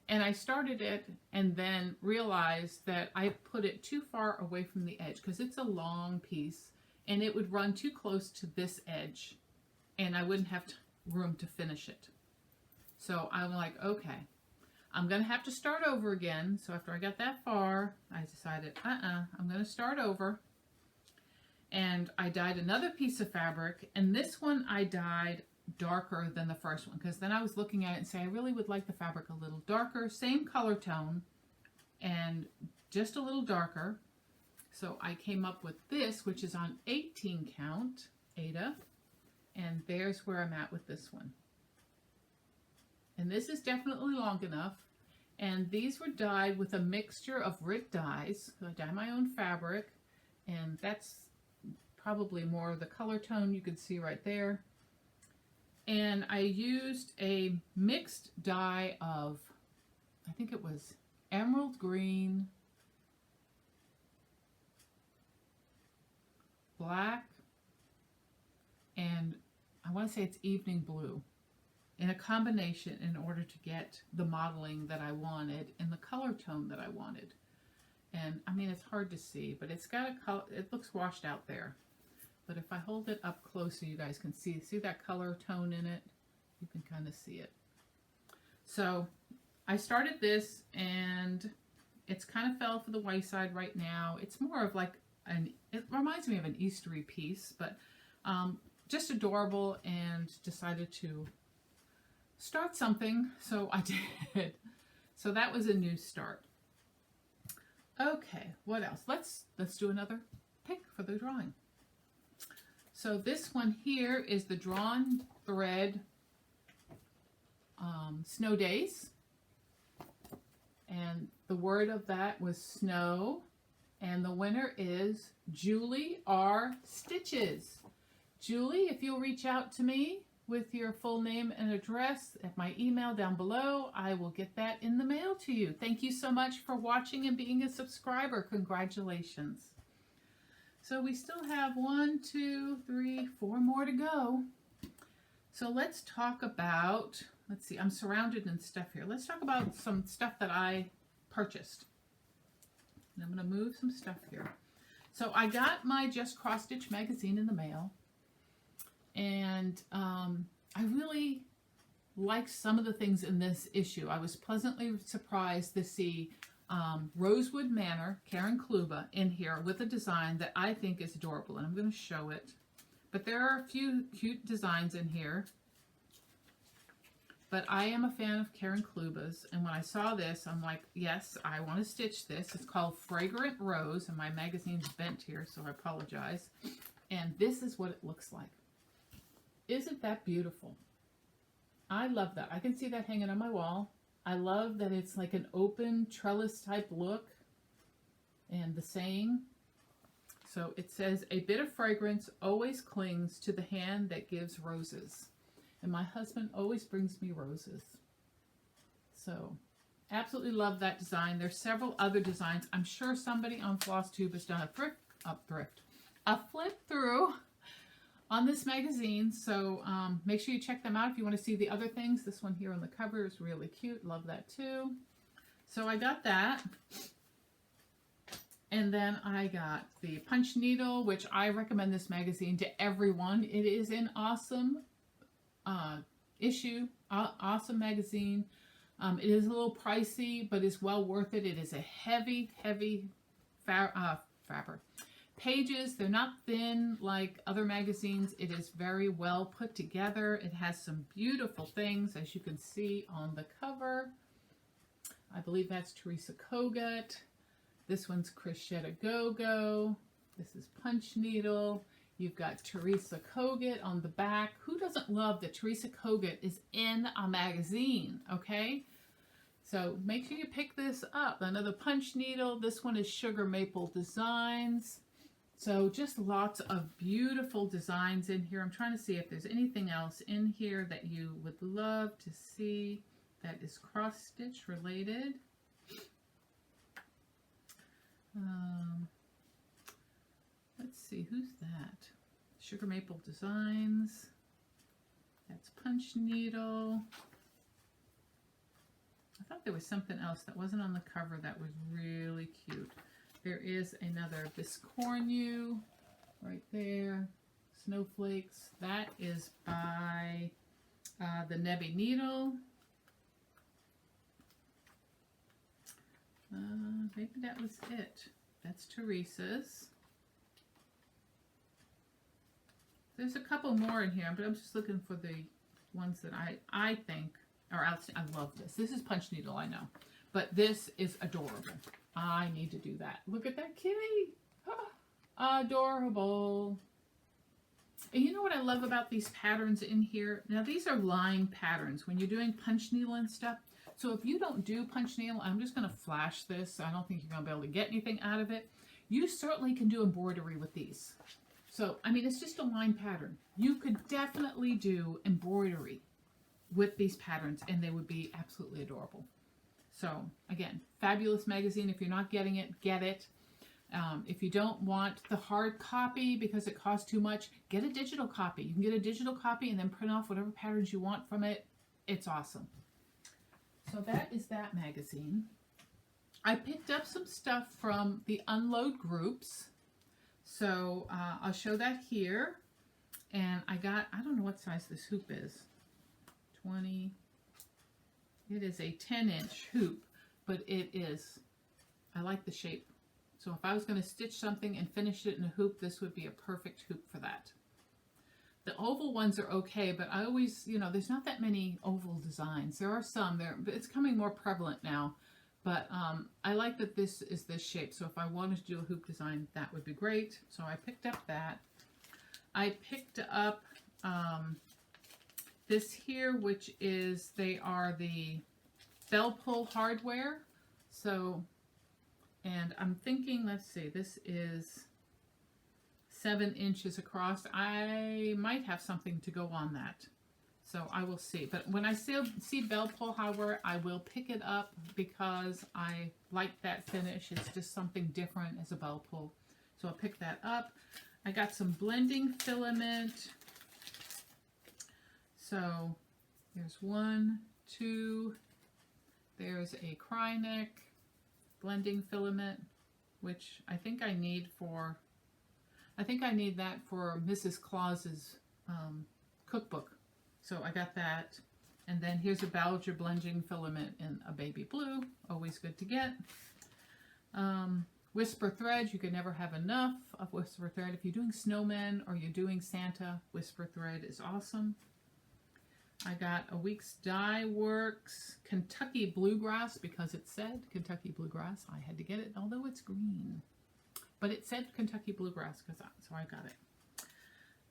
And I started it and then realized that I put it too far away from the edge because it's a long piece and it would run too close to this edge and I wouldn't have room to finish it. So I'm like, okay, I'm going to have to start over again. So after I got that far, I decided, I'm going to start over. And I dyed another piece of fabric, and this one I dyed darker than the first one because then I was looking at it and say I really would like the fabric a little darker, same color tone and just a little darker. So I came up with this, which is on 18 count Ada, and there's where I'm at with this one. And this is definitely long enough, and these were dyed with a mixture of Rit dyes. So I dye my own fabric, and that's probably more of the color tone you can see right there. And I used a mixed dye of, I think it was emerald green, black, and I want to say it's evening blue, in a combination in order to get the modeling that I wanted and the color tone that I wanted. And I mean, it's hard to see, but it's got a color, it looks washed out there. But if I hold it up close so you guys can see that color tone in it, you can kind of see it. So I started this and it's kind of fell for the wayside right now. It's more of like it reminds me of an Eastery piece, but just adorable, and decided to start something. So I did. So that was a new start. Okay, what else? Let's do another pick for the drawing. So this one here is the Drawn Thread Snow Days. And the word of that was snow. And the winner is Julie R. Stitches. Julie, if you'll reach out to me with your full name and address at my email down below, I will get that in the mail to you. Thank you so much for watching and being a subscriber. Congratulations. So we still have 1, 2, 3, 4 more to go. So let's talk about, let's see, I'm surrounded in stuff here. Let's talk about some stuff that I purchased. And I'm going to move some stuff here. So I got my Just Cross Stitch magazine in the mail. And I really liked some of the things in this issue. I was pleasantly surprised to see Rosewood Manor, Karen Kluba, in here with a design that I think is adorable. And I'm going to show it. But there are a few cute designs in here. But I am a fan of Karen Kluba's. And when I saw this, I'm like, yes, I want to stitch this. It's called Fragrant Rose. And my magazine's bent here, so I apologize. And this is what it looks like. Isn't that beautiful? I love that. I can see that hanging on my wall. I love that it's like an open trellis type look. And the saying. So it says, a bit of fragrance always clings to the hand that gives roses. And my husband always brings me roses. So absolutely love that design. There's several other designs. I'm sure somebody on Flosstube has done a flip through on this magazine. So make sure you check them out if you want to see the other things. This one here on the cover is really cute. Love that too. So I got that. And then I got the Punch Needle, which I recommend this magazine to everyone. It is an awesome issue, awesome magazine. It is a little pricey, but it's well worth it. It is a heavy fabric. Pages, they're not thin like other magazines. It is very well put together. It has some beautiful things, as you can see on the cover. I believe that's Teresa Kogut. This one's Crochet Go-Go. This is Punch Needle. You've got Teresa Kogut on the back. Who doesn't love that Teresa Kogut is in a magazine, okay? So make sure you pick this up. Another Punch Needle. This one is Sugar Maple Designs. So just lots of beautiful designs in here. I'm trying to see if there's anything else in here that you would love to see that is cross-stitch related. Let's see, who's that? Sugar Maple Designs. That's Punch Needle. I thought there was something else that wasn't on the cover that was really cute. There is another Biscornu right there. Snowflakes. That is by the Nebby Needle. Maybe that was it. That's Teresa's. There's a couple more in here, but I'm just looking for the ones that I think are outstanding. I love this. This is Punch Needle, I know. But this is adorable. I need to do that. Look at that kitty. Adorable. And you know what I love about these patterns in here? Now, these are line patterns when you're doing Punch Needle and stuff. So if you don't do Punch Needle, I'm just going to flash this. I don't think you're going to be able to get anything out of it. You certainly can do embroidery with these. So, I mean, it's just a line pattern. You could definitely do embroidery with these patterns, and they would be absolutely adorable. So, again, fabulous magazine. If you're not getting it, get it. If you don't want the hard copy because it costs too much, get a digital copy. You can get a digital copy and then print off whatever patterns you want from it. It's awesome. So that is that magazine. I picked up some stuff from the Unload groups. So I'll show that here. And I got, I don't know what size this hoop is. 20. It is a 10-inch hoop, but it is, I like the shape. So if I was going to stitch something and finish it in a hoop, this would be a perfect hoop for that. The oval ones are okay, but I always, you know, there's not that many oval designs. There are some there, but it's becoming more prevalent now. But I like that this is this shape. So if I wanted to do a hoop design, that would be great. So I picked up that. I picked up this here, which is, they are the bell pull hardware. So, and I'm thinking, let's see, this is 7 inches across. I might have something to go on that. So I will see. But when I see bell pull hardware, I will pick it up because I like that finish. It's just something different as a bell pull. So I'll pick that up. I got some blending filament. So there's 1, 2. There's a cry neck blending filament, which I think I need for, I think I need that for Mrs. Claus's cookbook. So I got that. And then here's a Balger blending filament in a baby blue. Always good to get. Whisper thread. You can never have enough of whisper thread. If you're doing snowmen or you're doing Santa, whisper thread is awesome. I got a Weeks Dye Works Kentucky Bluegrass because it said Kentucky Bluegrass. I had to get it, although it's green. But it said Kentucky Bluegrass, so I got it.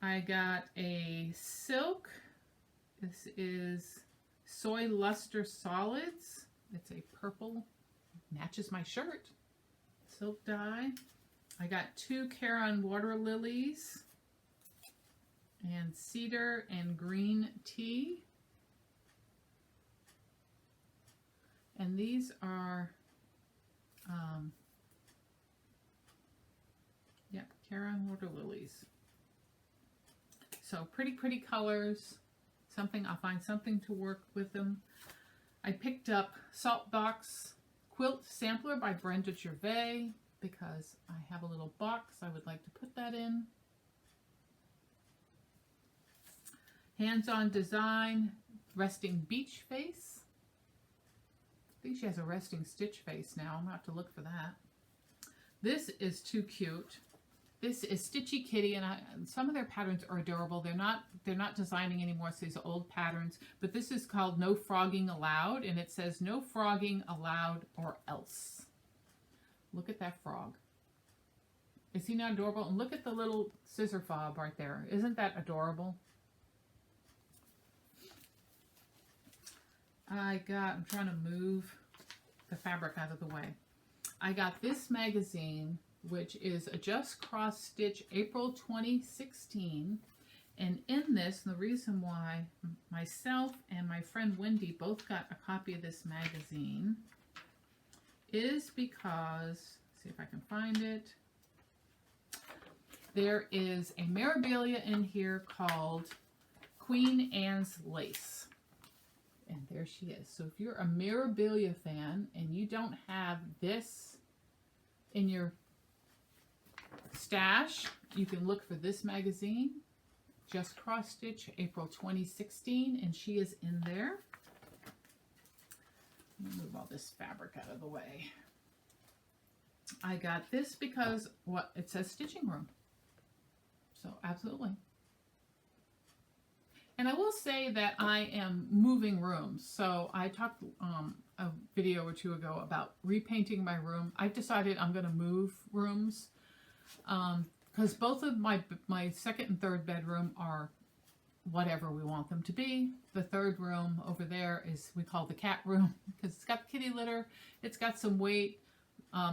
I got a silk. This is Soy Luster Solids. It's a purple, matches my shirt. Silk dye. I got 2 Caron water lilies and cedar and green tea. And these are, Caron water lilies. So pretty colors. I'll find something to work with them. I picked up Saltbox Quilt Sampler by Brenda Gervais because I have a little box I would like to put that in. Hands-on Design Resting Beach Face. I think she has a resting stitch face now. I'm going to have to look for that. This is too cute. This is Stitchy Kitty, and some of their patterns are adorable. They're not designing anymore, so these are old patterns. But this is called No Frogging Allowed, and it says no frogging allowed or else. Look at that frog. Is he not adorable? And look at the little scissor fob right there. Isn't that adorable? I'm trying to move the fabric out of the way. I got this magazine, which is a Just Cross Stitch April 2016. And in this, the reason why myself and my friend Wendy both got a copy of this magazine is because, let's see if I can find it. There is a memorabilia in here called Queen Anne's Lace. And there she is. So if you're a memorabilia fan and you don't have this in your stash, you can look for this magazine, Just Cross Stitch, April 2016, and she is in there. Let me move all this fabric out of the way. I got this because it says stitching room. So absolutely. And I will say that I am moving rooms. So I talked a video or two ago about repainting my room. I've decided I'm going to move rooms because both of my second and third bedroom are whatever we want them to be. The third room over there is, we call the cat room because it's got kitty litter. It's got some weight,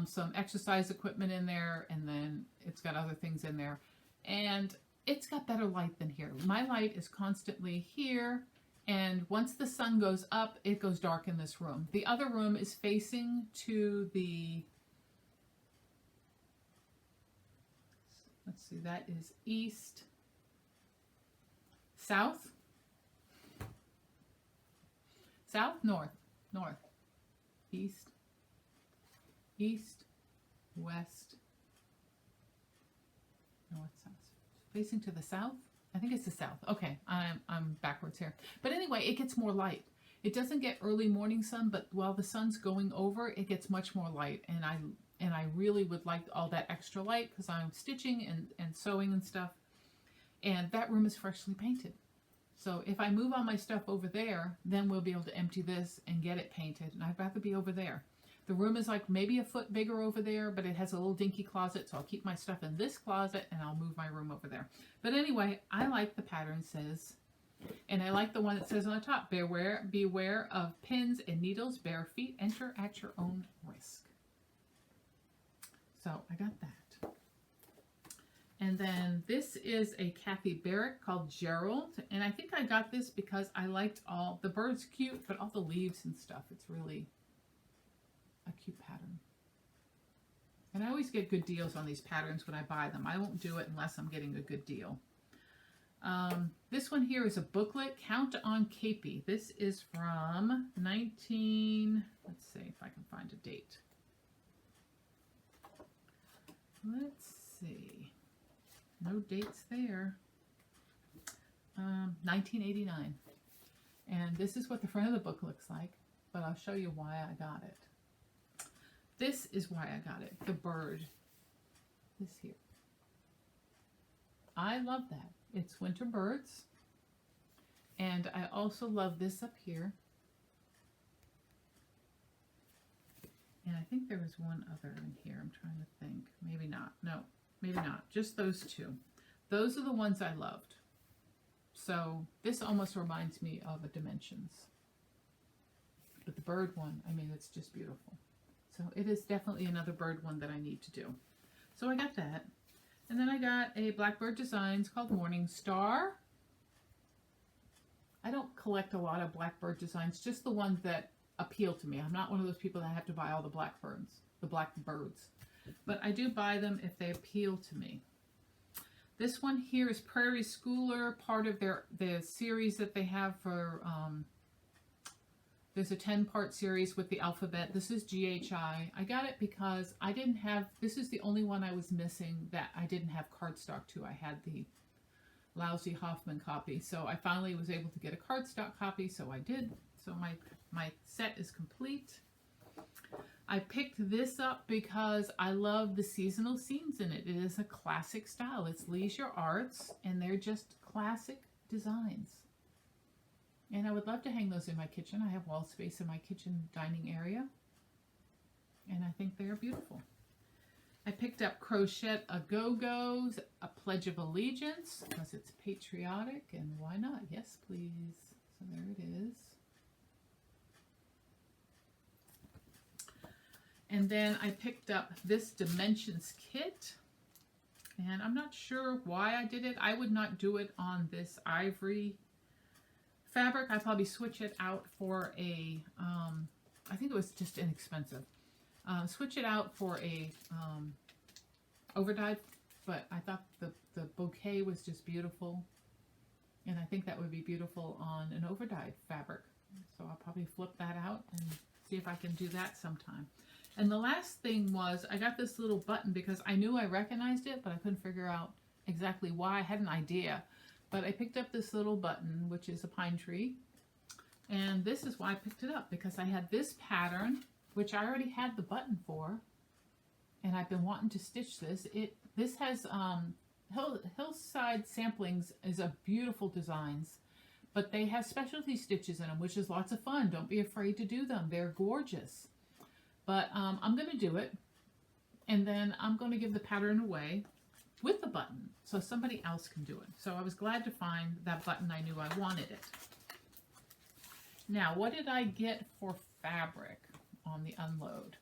some exercise equipment in there, and then it's got other things in there. And it's got better light than here. My light is constantly here, and once the sun goes up, it goes dark in this room. The other room is facing to the, let's see, that is east, south, north, east, west, north, south. Facing to the south? I think it's the south. Okay, I'm backwards here. But anyway, it gets more light. It doesn't get early morning sun, but while the sun's going over, it gets much more light. And I really would like all that extra light because I'm stitching and sewing and stuff. And that room is freshly painted. So if I move all my stuff over there, then we'll be able to empty this and get it painted. And I'd rather be over there. The room is like maybe a foot bigger over there, but it has a little dinky closet. So I'll keep my stuff in this closet and I'll move my room over there. But anyway, I like the pattern says, and I like the one that says on the top, beware of pins and needles, bare feet, enter at your own risk. So I got that. And then this is a Kathy Barrick called Gerald. And I think I got this because I liked all, the bird's cute, but all the leaves and stuff. It's really a cute pattern. And I always get good deals on these patterns when I buy them. I won't do it unless I'm getting a good deal. This one here is a booklet, Count on Capey. This is from let's see if I can find a date. Let's see. No dates there. 1989. And this is what the front of the book looks like, but I'll show you why I got it. This is why I got it. The bird. This here. I love that. It's winter birds. And I also love this up here. And I think there was one other in here. I'm trying to think. Maybe not. No. Maybe not. Just those two. Those are the ones I loved. So this almost reminds me of a Dimensions. But the bird one, I mean, it's just beautiful. So it is definitely another bird one that I need to do. So I got that. And then I got a Blackbird Designs called Morning Star. I don't collect a lot of Blackbird designs, just the ones that appeal to me. I'm not one of those people that have to buy all the blackbirds. But I do buy them if they appeal to me. This one here is Prairie Schooler, part of the series that they have for, there's a 10-part series with the alphabet. This is GHI. I got it because I didn't have, this is the only one I was missing that I didn't have cardstock to. I had the lousy Hoffman copy. So I finally was able to get a cardstock copy, so I did. So my set is complete. I picked this up because I love the seasonal scenes in it. It is a classic style. It's Leisure Arts, and they're just classic designs. And I would love to hang those in my kitchen. I have wall space in my kitchen dining area, and I think they are beautiful. I picked up Crochet A Go-Go's A Pledge of Allegiance because it's patriotic, and why not? Yes, please. So there it is. And then I picked up this Dimensions kit, and I'm not sure why I did it. I would not do it on this ivory fabric. I'd probably switch it out for a, I think it was just inexpensive. Switch it out for a overdyed, but I thought the bouquet was just beautiful, and I think that would be beautiful on an overdyed fabric. So I'll probably flip that out and see if I can do that sometime. And the last thing was I got this little button because I knew I recognized it, but I couldn't figure out exactly why. I had an idea, but I picked up this little button, which is a pine tree. And this is why I picked it up, because I had this pattern, which I already had the button for, and I've been wanting to stitch this. This has Hillside Samplings is a beautiful designs, but they have specialty stitches in them, which is lots of fun. Don't be afraid to do them. They're gorgeous. But I'm going to do it, and then I'm going to give the pattern away with the button so somebody else can do it. So I was glad to find that button. I knew I wanted it. Now, what did I get for fabric on the unload?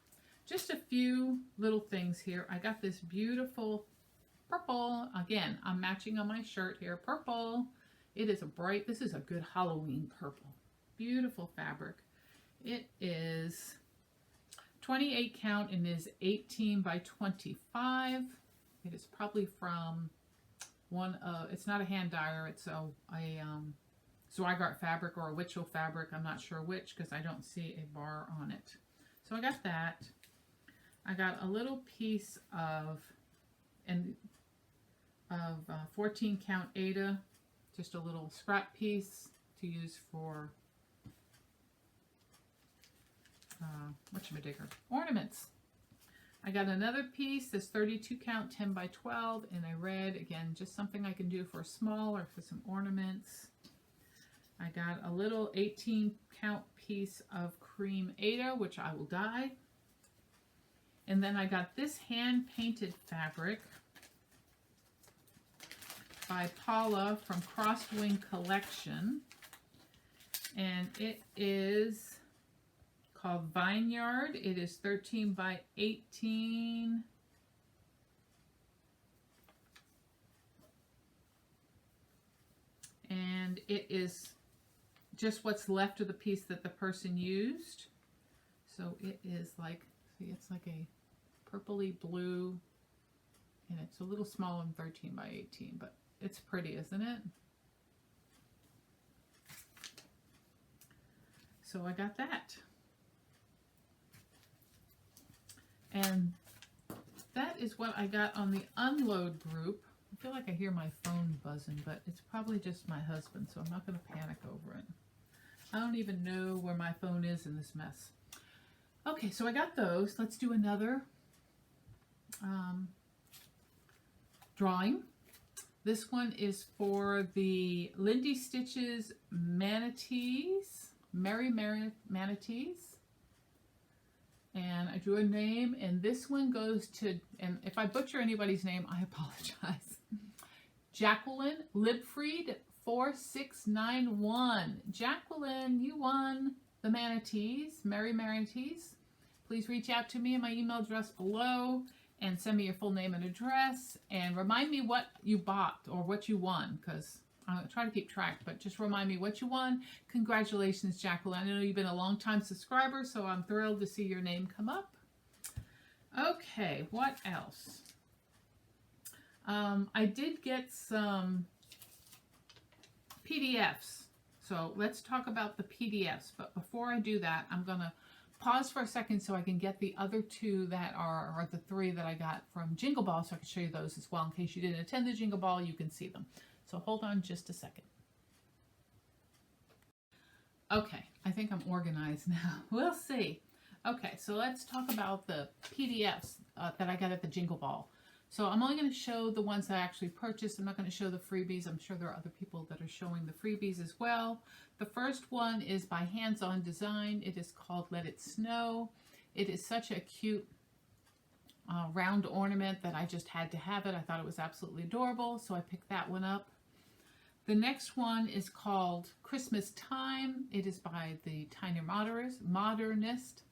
Just a few little things here. I got this beautiful purple. Again, I'm matching on my shirt here. Purple. It is a bright, this is a good Halloween purple. Beautiful fabric. It is 28 count and is 18 by 25. It is probably from one, it's not a hand dyer, it's a Zweigart fabric or a Witchell fabric. I'm not sure which because I don't see a bar on it. So I got that. I got a little piece of 14 count Ada, just a little scrap piece to use for whatchamadicker, ornaments. I got another piece, this 32 count 10 by 12 in a red. Again, just something I can do for a small or for some ornaments. I got a little 18 count piece of cream Ada, which I will dye. And then I got this hand painted fabric by Paula from Crosswing Collection. And it is called Vineyard. It is 13 by 18. And it is just what's left of the piece that the person used. So it is like, see, it's like a purpley blue, and it's a little small and 13 by 18, but it's pretty, isn't it? So I got that. And that is what I got on the unload group. I feel like I hear my phone buzzing, but it's probably just my husband, so I'm not going to panic over it. I don't even know where my phone is in this mess. Okay, so I got those. Let's do another drawing. This one is for the Lindy Stitches Manatees, Merry Manatees. And I drew a name, and this one goes to, and if I butcher anybody's name, I apologize. Jacqueline Libfried 4691. Jacqueline, you won the Manatees, Merry Manatees. Please reach out to me in my email address below and send me your full name and address, and remind me what you bought or what you won, because I try to keep track, but just remind me what you won. Congratulations, Jacqueline. I know you've been a long-time subscriber, so I'm thrilled to see your name come up. Okay, what else? I did get some PDFs, so let's talk about the PDFs. But before I do that, I'm going to pause for a second so I can get the other two that are the three that I got from Jingle Ball, so I can show you those as well. In case you didn't attend the Jingle Ball, you can see them. So hold on just a second. Okay, I think I'm organized now. We'll see. Okay, so let's talk about the PDFs that I got at the Jingle Ball. So I'm only going to show the ones that I actually purchased. I'm not going to show the freebies. I'm sure there are other people that are showing the freebies as well. The first one is by Hands On Design. It is called Let It Snow. It is such a cute round ornament that I just had to have it. I thought it was absolutely adorable, so I picked that one up. The next one is called Christmas Time. It is by the Tiny Modernist.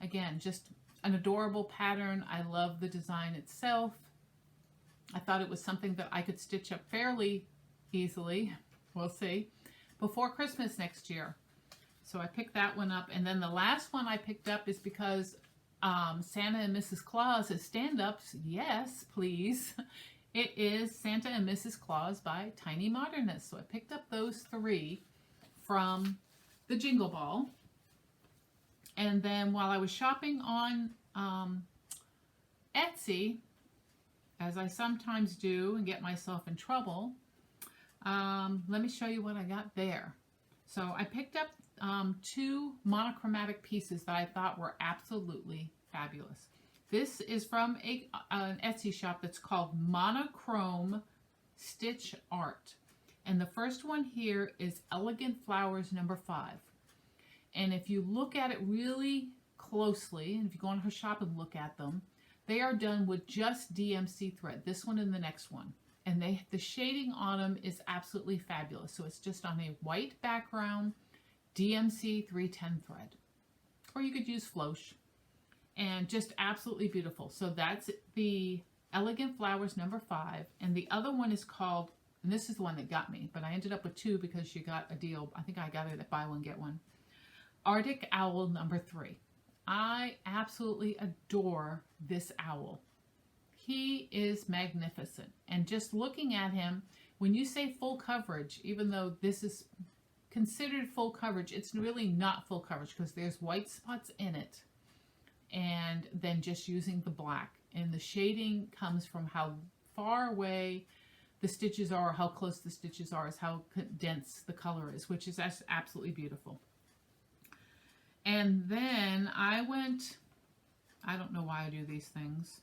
Again, just an adorable pattern. I love the design itself. I thought it was something that I could stitch up fairly easily. We'll see. Before Christmas next year. So I picked that one up. And then the last one I picked up is because Santa and Mrs. Claus is stand-ups. Yes, please. It is Santa and Mrs. Claus by Tiny Modernist. So I picked up those three from the Jingle Ball. And then while I was shopping on Etsy, as I sometimes do and get myself in trouble, let me show you what I got there. So I picked up two monochromatic pieces that I thought were absolutely fabulous. This is from an Etsy shop that's called Monochrome Stitch Art. And the first one here is Elegant Flowers number 5. And if you look at it really closely, and if you go on her shop and look at them, they are done with just DMC thread, this one and the next one. And the shading on them is absolutely fabulous. So it's just on a white background, DMC 310 thread. Or you could use Floche. And just absolutely beautiful. So that's the Elegant Flowers number 5. And the other one is called, and this is the one that got me, but I ended up with 2 because you got a deal. I think I got it at buy one, get one. Arctic Owl number 3. I absolutely adore this owl. He is magnificent. And just looking at him, when you say full coverage, even though this is considered full coverage, it's really not full coverage because there's white spots in it. And then just using the black. And the shading comes from how far away the stitches are, or how close the stitches are, is how dense the color is, which is absolutely beautiful. And then I went I don't know why I do these things.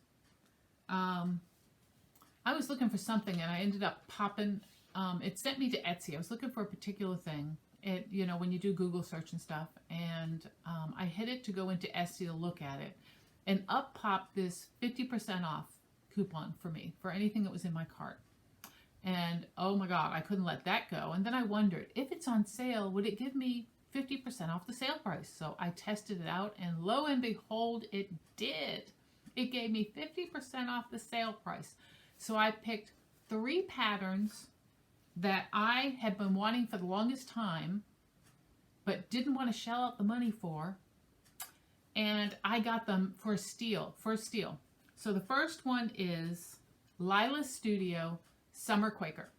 I was looking for something and I ended up popping, it sent me to Etsy. I was looking for a particular thing. It, you know, when you do Google search and stuff, and I hit it to go into Etsy to look at it, and up popped this 50% off coupon for me for anything that was in my cart. And oh my God, I couldn't let that go. And then I wondered, if it's on sale, would it give me 50% off the sale price? So I tested it out, and lo and behold, it did. It gave me 50% off the sale price. So I picked 3 patterns that I had been wanting for the longest time, but didn't want to shell out the money for. And I got them for a steal, So the first one is Lila Studio Summer Quaker.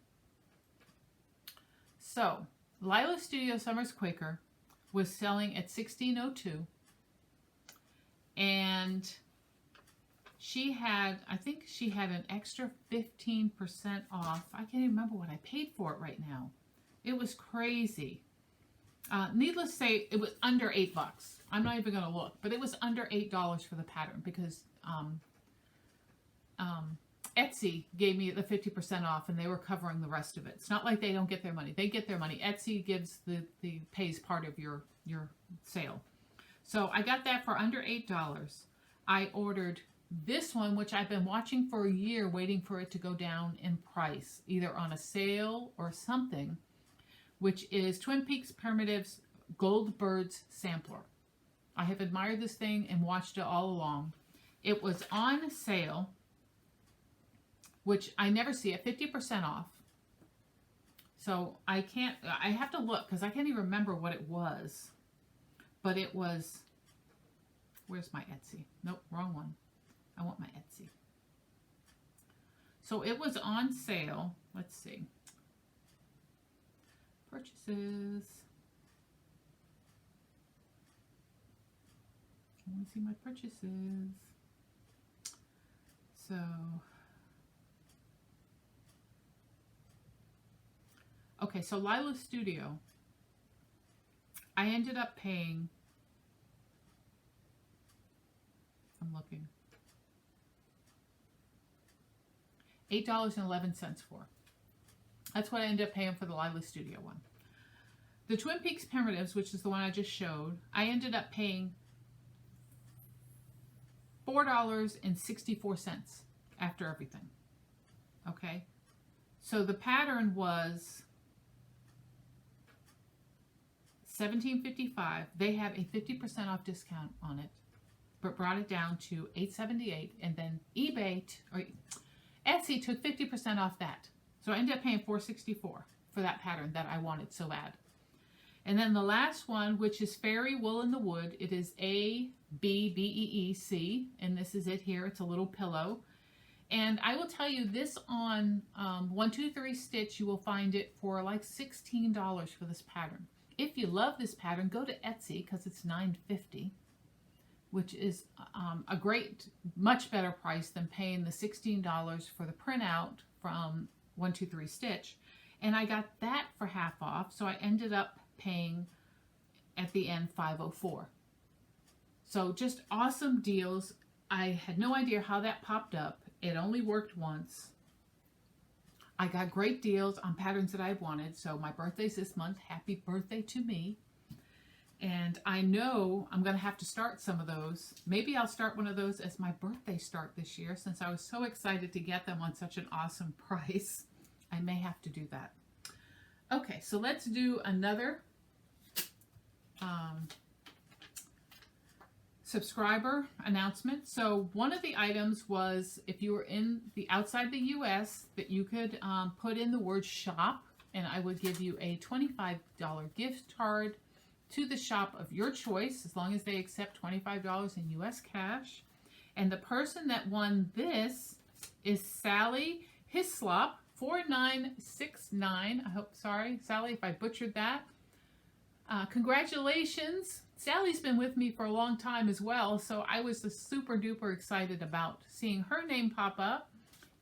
So Lila Studio Summer's Quaker was selling at $16.02, and she had, I think she had an extra 15% off. I can't even remember what I paid for it right now. It was crazy. Needless to say, it was under $8. I'm not even going to look, but it was under $8 for the pattern, because Etsy gave me the 50% off, and they were covering the rest of it. It's not like they don't get their money. They get their money. Etsy gives pays part of your sale. So I got that for under $8. I ordered this one, which I've been watching for a year, waiting for it to go down in price, either on a sale or something, which is Twin Peaks Primitives Gold Birds Sampler. I have admired this thing and watched it all along. It was on sale, which I never see at 50% off. So I have to look, because I can't even remember what it was. But it was, where's my Etsy? Nope, wrong one. I want my Etsy. So it was on sale. Let's see. Purchases. I want to see my purchases. So, okay, so Lila Studio, I ended up paying, I'm looking, $8.11 for. That's what I ended up paying for the Lila Studio one. The Twin Peaks Primitives, which is the one I just showed, I ended up paying $4.64 after everything. Okay, so the pattern was $17.55. They have a 50% off discount on it, but brought it down to $8.78, and then Etsy took 50% off that. So I ended up paying $4.64 for that pattern that I wanted so bad. And then the last one, which is Fairy Wool in the Wood, it is ABBEEC, and this is it here. It's a little pillow. And I will tell you, this on 123 Stitch, you will find it for like $16 for this pattern. If you love this pattern, go to Etsy, because it's $9.50, which is a great, much better price than paying the $16 for the printout from 123 Stitch. And I got that for half off, so I ended up paying at the end $5.04. So just awesome deals. I had no idea how that popped up. It only worked once. I got great deals on patterns that I wanted. So my birthday's this month. Happy birthday to me. And I know I'm going to have to start some of those. Maybe I'll start one of those as my birthday start this year, since I was so excited to get them on such an awesome price. I may have to do that. Okay, so let's do another subscriber announcement. So one of the items was, if you were in the outside the US, that you could put in the word shop, and I would give you a $25 gift card to the shop of your choice, as long as they accept $25 in US cash. And the person that won this is Sally Hislop, 4969. I hope, sorry, Sally, if I butchered that. Congratulations. Sally's been with me for a long time as well, so I was super duper excited about seeing her name pop up.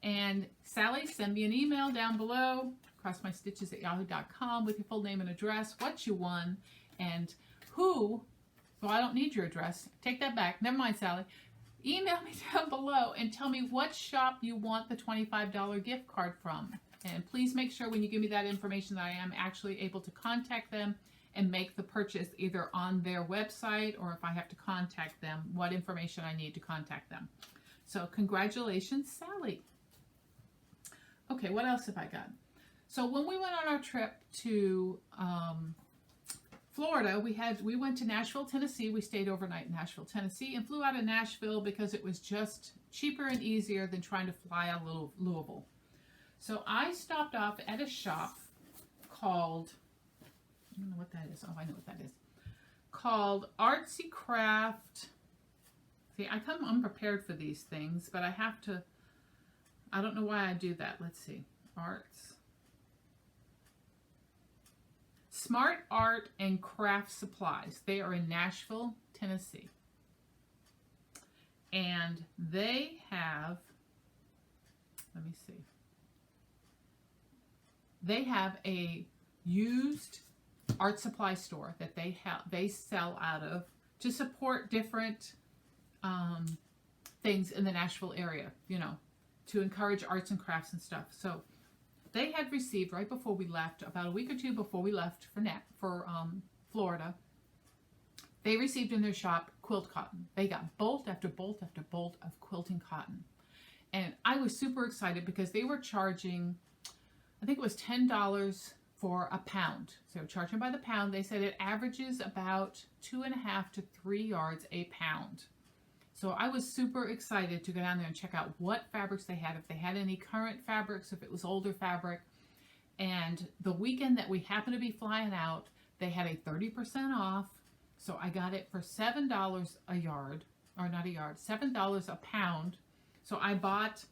And Sally, send me an email down below, crossmystitches@yahoo.com, with your full name and address, what you won, and who. Well, I don't need your address. Take that back. Never mind, Sally. email me down below and tell me what shop you want the $25 gift card from. And please make sure when you give me that information that I am actually able to contact them and make the purchase either on their website, or if I have to contact them, what information I need to contact them. So congratulations, Sally. Okay, what else have I got? So when we went on our trip to Florida, we went to Nashville, Tennessee. We stayed overnight in Nashville, Tennessee, and flew out of Nashville because it was just cheaper and easier than trying to fly out of Louisville. So I stopped off at a shop called, I don't know what that is. Oh, I know what that is. Called Artsy Craft. See, I come unprepared for these things, but I have to, I don't know why I do that. Let's see. Smart Art and Craft Supplies. They are in Nashville, Tennessee. And they have, let me see. They have a used art supply store that they sell out of to support different things in the Nashville area, you know, to encourage arts and crafts and stuff. So they had received right before we left, about a week or two before we left for Florida, they received in their shop quilt cotton. They got bolt after bolt after bolt of quilting cotton. And I was super excited because they were charging, I think it was $10 for a pound. So charging by the pound, they said it averages about 2.5 to 3 yards a pound. So I was super excited to go down there and check out what fabrics they had, if they had any current fabrics, if it was older fabric. And the weekend that we happened to be flying out, they had a 30% off. So I got it for $7 a yard, or not a yard, $7 a pound. So I bought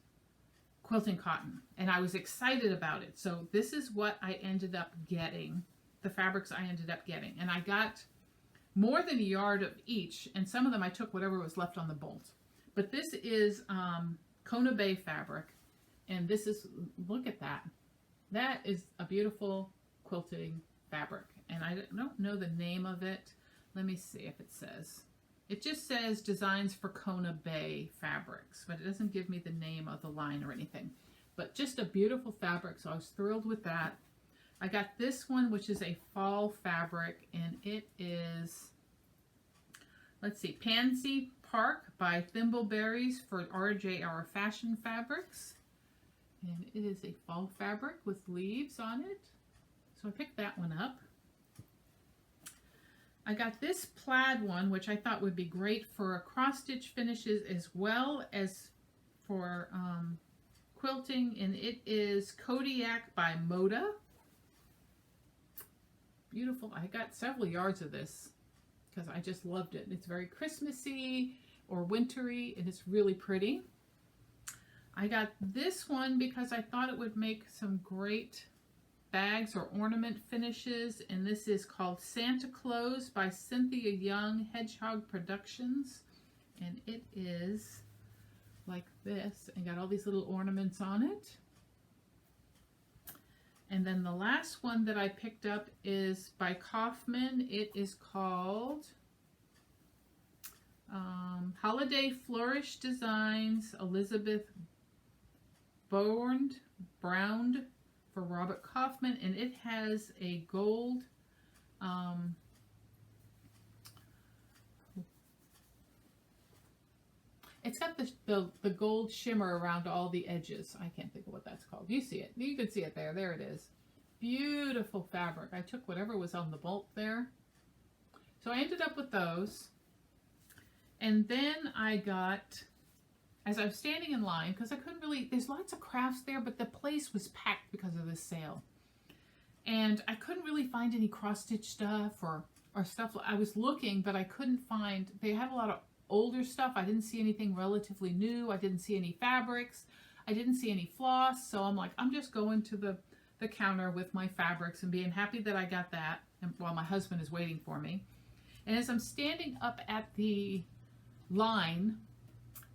quilting cotton and I was excited about it. So this is what I ended up getting, the fabrics I ended up getting. And I got more than a yard of each, and some of them I took whatever was left on the bolt. But this is Kona Bay fabric, and this is, look at that. That is a beautiful quilting fabric, and I don't know the name of it. Let me see if it says. It just says Designs for Kona Bay Fabrics, but it doesn't give me the name of the line or anything. But just a beautiful fabric, so I was thrilled with that. I got this one, which is a fall fabric, and it is, let's see, Pansy Park by Thimbleberries for RJR Fashion Fabrics. And it is a fall fabric with leaves on it. So I picked that one up. I got this plaid one, which I thought would be great for cross-stitch finishes as well as for quilting, and it is Kodiak by Moda. Beautiful. I got several yards of this because I just loved it. It's very Christmassy or wintry, and it's really pretty. I got this one because I thought it would make some great bags or ornament finishes, and this is called Santa Claus by Cynthia Young Hedgehog Productions, and it is like this and got all these little ornaments on it. And then the last one that I picked up is by Kaufman. It is called Holiday Flourish Designs, Elizabeth Browned for Robert Kaufman, and it has a gold it's got the gold shimmer around all the edges. I can't think of what that's called. You see it. You can see it there. There it is. Beautiful fabric. I took whatever was on the bolt there. So I ended up with those. And then I got, as I was standing in line, because I couldn't really, there's lots of crafts there, but the place was packed because of this sale. And I couldn't really find any cross-stitch stuff or stuff. I was looking, but I couldn't find, they had a lot of older stuff. I didn't see anything relatively new. I didn't see any fabrics. I didn't see any floss. So I'm like, I'm just going to the counter with my fabrics and being happy that I got that, and while my husband is waiting for me. And as I'm standing up at the line,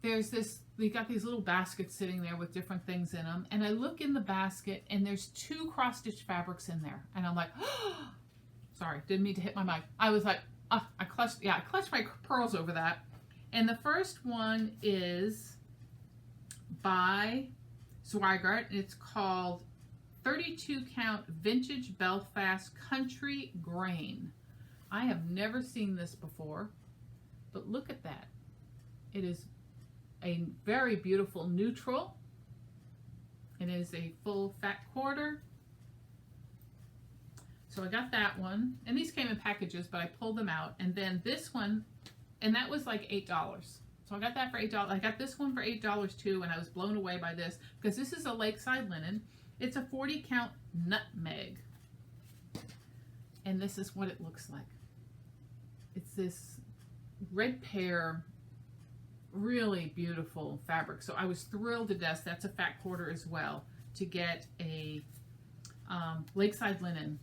there's this, we got these little baskets sitting there with different things in them, and I look in the basket and there's 2 cross-stitch fabrics in there, and I'm like, oh, sorry, didn't mean to hit my mic. I was like, I clutched my pearls over that. And the first one is by Zweigart. It's called 32 count vintage Belfast country grain. I have never seen this before, but look at that. It is a very beautiful neutral. It is a full fat quarter. So I got that one, and these came in packages, but I pulled them out. And then this one, and that was like $8. So I got that for $8. I got this one for $8 too, and I was blown away by this because this is a Lakeside linen. It's a 40 count nutmeg. And this is what it looks like. It's this red pear, really beautiful fabric. So I was thrilled to death. That's a fat quarter as well, to get a Lakeside linen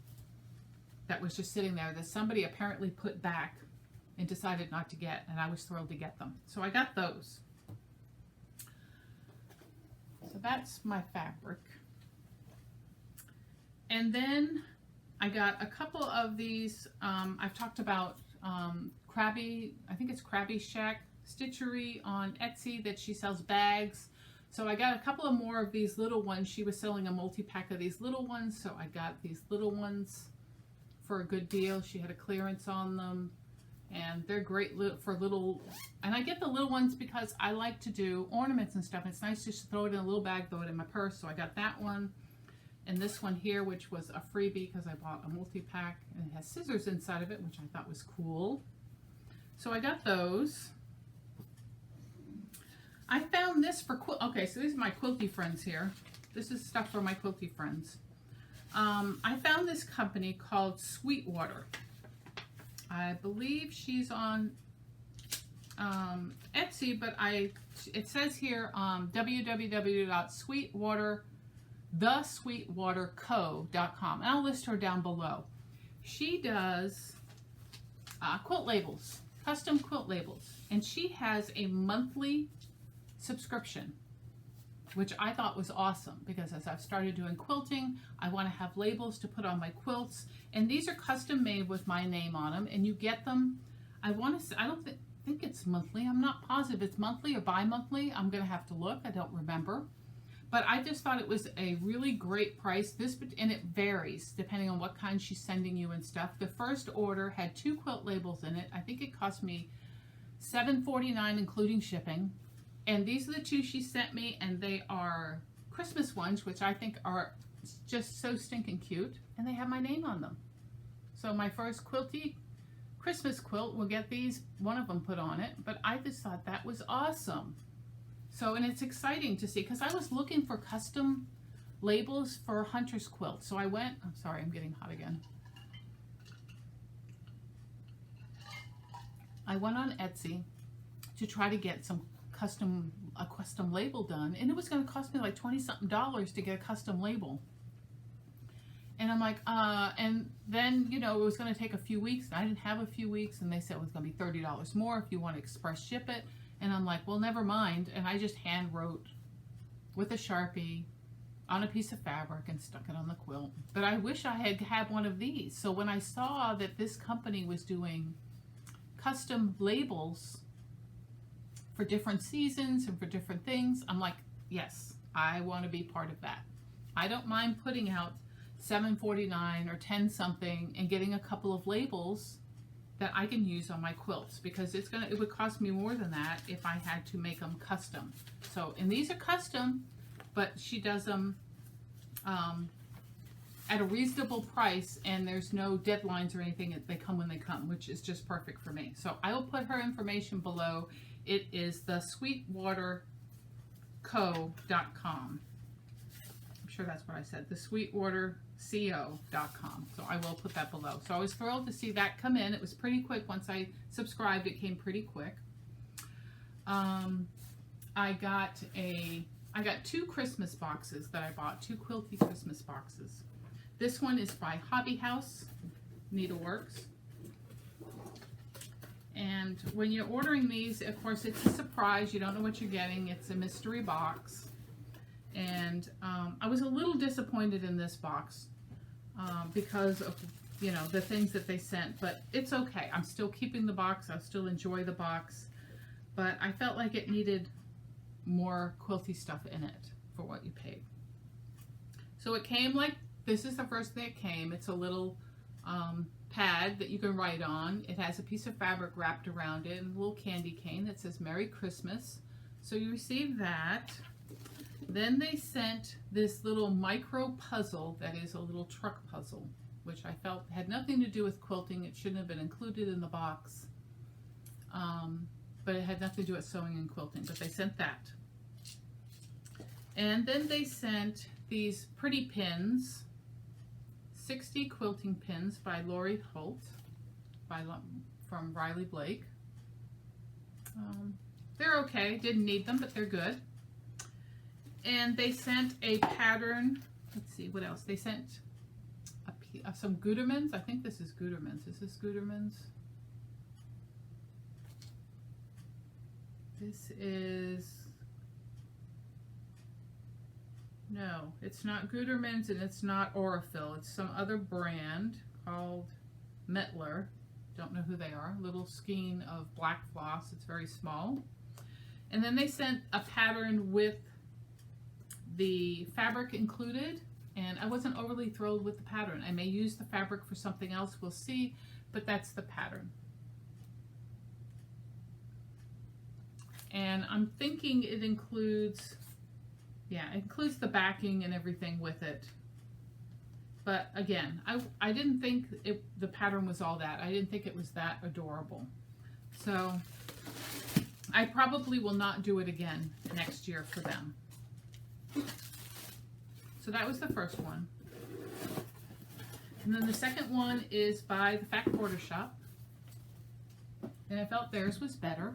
that was just sitting there that somebody apparently put back and decided not to get, and I was thrilled to get them. So I got those. So that's my fabric. And then I got a couple of these, I've talked about Krabby, I think it's Krabby Shack Stitchery on Etsy that she sells bags. So I got a couple of more of these little ones. She was selling a multi-pack of these little ones, so I got these little ones for a good deal. She had a clearance on them, and they're great for little, and I get the little ones because I like to do ornaments and stuff. It's nice just to throw it in a little bag, throw it in my purse. So I got that one, and this one here, which was a freebie because I bought a multi-pack, and it has scissors inside of it, which I thought was cool. So I got those. I found this for okay, so these are my quilty friends here. This is stuff for my quilty friends. I found this company called Sweetwater. I believe she's on Etsy, but it says here www.thesweetwaterco.com, and I'll list her down below. She does quilt labels, custom quilt labels, and she has a monthly subscription, which I thought was awesome because as I've started doing quilting, I want to have labels to put on my quilts, and these are custom made with my name on them, and you get them. I don't think it's monthly. I'm not positive it's monthly or bi-monthly. I'm gonna have to look. I don't remember, but I just thought it was a really great price. And it varies depending on what kind she's sending you and stuff. The first order had 2 quilt labels in it. I think it cost me $7.49 including shipping. And these are the 2 she sent me, and they are Christmas ones, which I think are just so stinking cute, and they have my name on them. So my first quilty Christmas quilt will get one of them put on it, but I just thought that was awesome. So, and it's exciting to see, because I was looking for custom labels for Hunter's quilt. So I went, I'm sorry, I'm getting hot again. I went on Etsy to try to get a custom label done, and it was going to cost me like $20-something to get a custom label. And I'm like, and then, you know, it was going to take a few weeks, and I didn't have a few weeks, and they said it was going to be $30 more if you want to express ship it. And I'm like, well, never mind. And I just hand wrote with a Sharpie on a piece of fabric and stuck it on the quilt. But I wish I had one of these. So when I saw that this company was doing custom labels for different seasons and for different things, I'm like, yes, I want to be part of that. I don't mind putting out $7.49 or 10 something and getting a couple of labels that I can use on my quilts, because it would cost me more than that if I had to make them custom. So, and these are custom, but she does them at a reasonable price, and there's no deadlines or anything. They come when they come, which is just perfect for me. So I will put her information below. It is thesweetwaterco.com. I'm sure that's what I said, thesweetwaterco.com. So I will put that below. So I was thrilled to see that come in. It was pretty quick. Once I subscribed, it came pretty quick. I got 2 Christmas boxes that I bought, 2 quilty Christmas boxes. This one is by Hobby House Needleworks. And when you're ordering these, of course, it's a surprise. You don't know what you're getting. It's a mystery box. And I was a little disappointed in this box because of, you know, the things that they sent. But it's okay. I'm still keeping the box. I still enjoy the box. but I felt like it needed more quilty stuff in it for what you paid. So it came like, this is the first thing it came. It's a little pad that you can write on. It has a piece of fabric wrapped around it and a little candy cane that says Merry Christmas. So you receive that. Then they sent this little micro puzzle that is a little truck puzzle, which I felt had nothing to do with quilting. It shouldn't have been included in the box, but it had nothing to do with sewing and quilting, but they sent that. And then they sent these pretty pins, 60 quilting pins by Lori Holt from Riley Blake. They're okay, didn't need them, but they're good. And they sent a pattern, let's see, what else? They sent some Gutermans. I think this is Gutermans. Is this Gutermans? This is, no, it's not Gutermans and it's not Aurifil. It's some other brand called Metler. Don't know who they are. Little skein of black floss. It's very small. And then they sent a pattern with the fabric included, and I wasn't overly thrilled with the pattern. I may use the fabric for something else, we'll see, but that's the pattern. And I'm thinking it includes, yeah, it includes the backing and everything with it. But again, I didn't think the pattern was all that. I didn't think it was that adorable. So I probably will not do it again next year for them. So that was the first one. And then the second one is by the Fat Quarter Shop. And I felt theirs was better.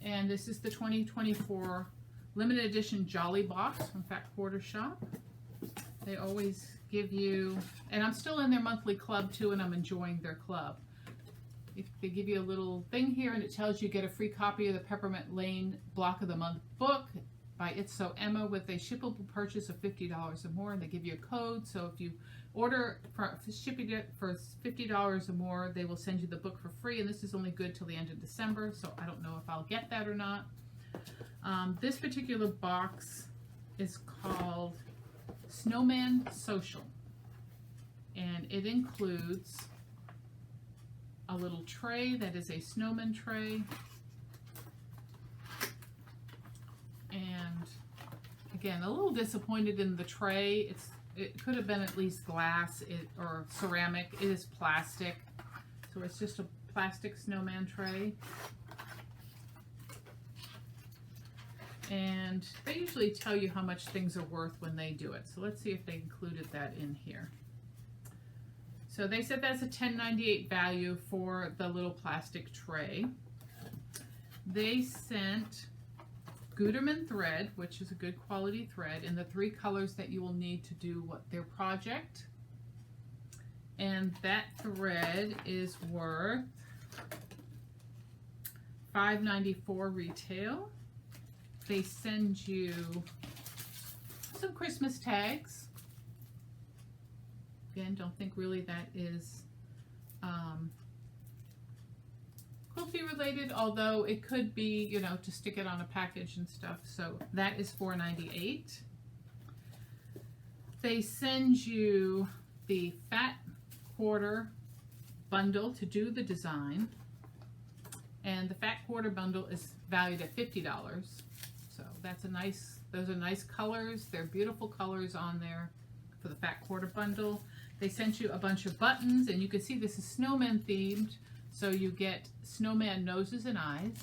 And this is the 2024 limited edition Jolly Box from Fat Quarter Shop. They always give you, and I'm still in their monthly club too, and I'm enjoying their club. They give you a little thing here, and it tells you get a free copy of the Peppermint Lane Block of the Month book by It's So Emma with a shippable purchase of $50 or more, and they give you a code. So if you order for shipping it for $50 or more, they will send you the book for free, and this is only good till the end of December, so I don't know if I'll get that or not. This particular box is called Snowman Social, and it includes a little tray that is a snowman tray. And again, a little disappointed in the tray. It could have been at least glass or ceramic. It is plastic, so it's just a plastic snowman tray. And they usually tell you how much things are worth when they do it. So let's see if they included that in here. So they said that's a $10.98 value for the little plastic tray. They sent Gutermann thread, which is a good quality thread, in the 3 colors that you will need to do their project. And that thread is worth $5.94 retail. They send you some Christmas tags. Again, don't think really that is quilty related, although it could be, you know, to stick it on a package and stuff. So that is $4.98. They send you the Fat Quarter bundle to do the design, and the Fat Quarter bundle is valued at $50. So that's a nice, those are nice colors. They're beautiful colors on there for the Fat Quarter bundle. They sent you a bunch of buttons, and you can see this is snowman themed, so you get snowman noses and eyes.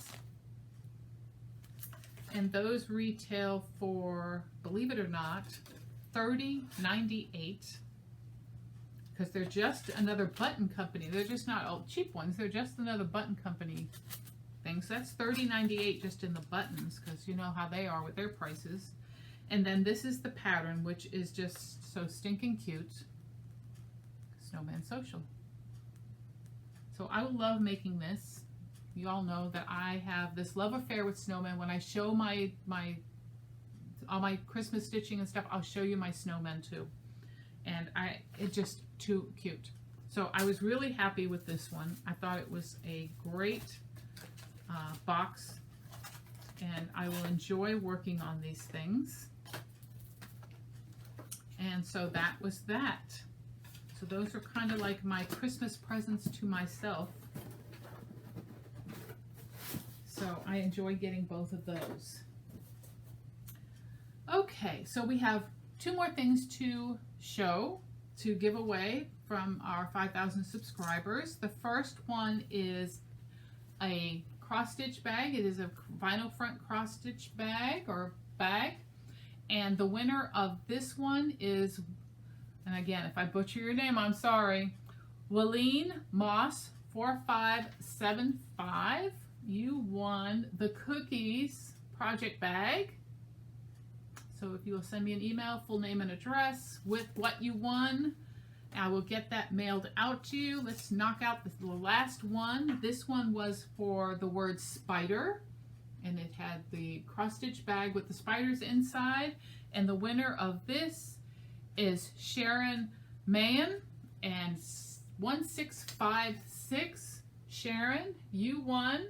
And those retail for, believe it or not, $30.98, because they're just another button company. They're just not all cheap ones. They're just another button company thing. So that's $30.98 just in the buttons, because you know how they are with their prices. And then this is the pattern, which is just so stinking cute. Snowman Social. So I love making this. You all know that I have this love affair with snowmen. When I show all my Christmas stitching and stuff, I'll show you my snowmen too. And it's just too cute. So I was really happy with this one. I thought it was a great box, and I will enjoy working on these things. And so that was that. So those are kind of like my Christmas presents to myself. So I enjoy getting both of those. Okay, so we have 2 more things to show, to give away from our 5,000 subscribers. The first one is a cross stitch bag. It is a vinyl front cross stitch bag or bag. And the winner of this one is, and again, if I butcher your name, I'm sorry, Waleen Moss 4575. You won the cookies project bag. So if you will send me an email, full name and address with what you won, I will get that mailed out to you. Let's knock out the last one. This one was for the word spider, and it had the cross stitch bag with the spiders inside. And the winner of this is Sharon Mahan, and 1656. Sharon, you won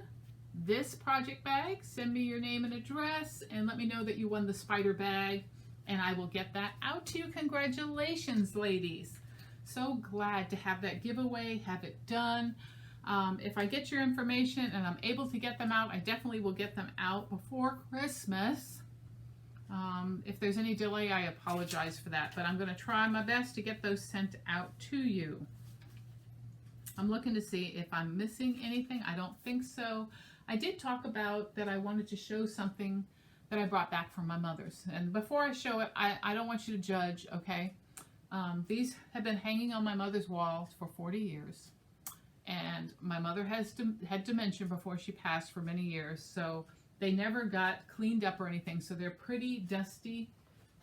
this project bag. Send me your name and address and let me know that you won the spider bag, and I will get that out to you. Congratulations, ladies. So glad to have that giveaway, have it done. If I get your information and I'm able to get them out, I definitely will get them out before Christmas. If there's any delay, I apologize for that, but I'm going to try my best to get those sent out to you. I'm looking to see if I'm missing anything. I don't think so. I did talk about that I wanted to show something that I brought back from my mother's. And before I show it, I don't want you to judge, okay? These have been hanging on my mother's walls for 40 years. And my mother had dementia before she passed for many years, so they never got cleaned up or anything. So they're pretty dusty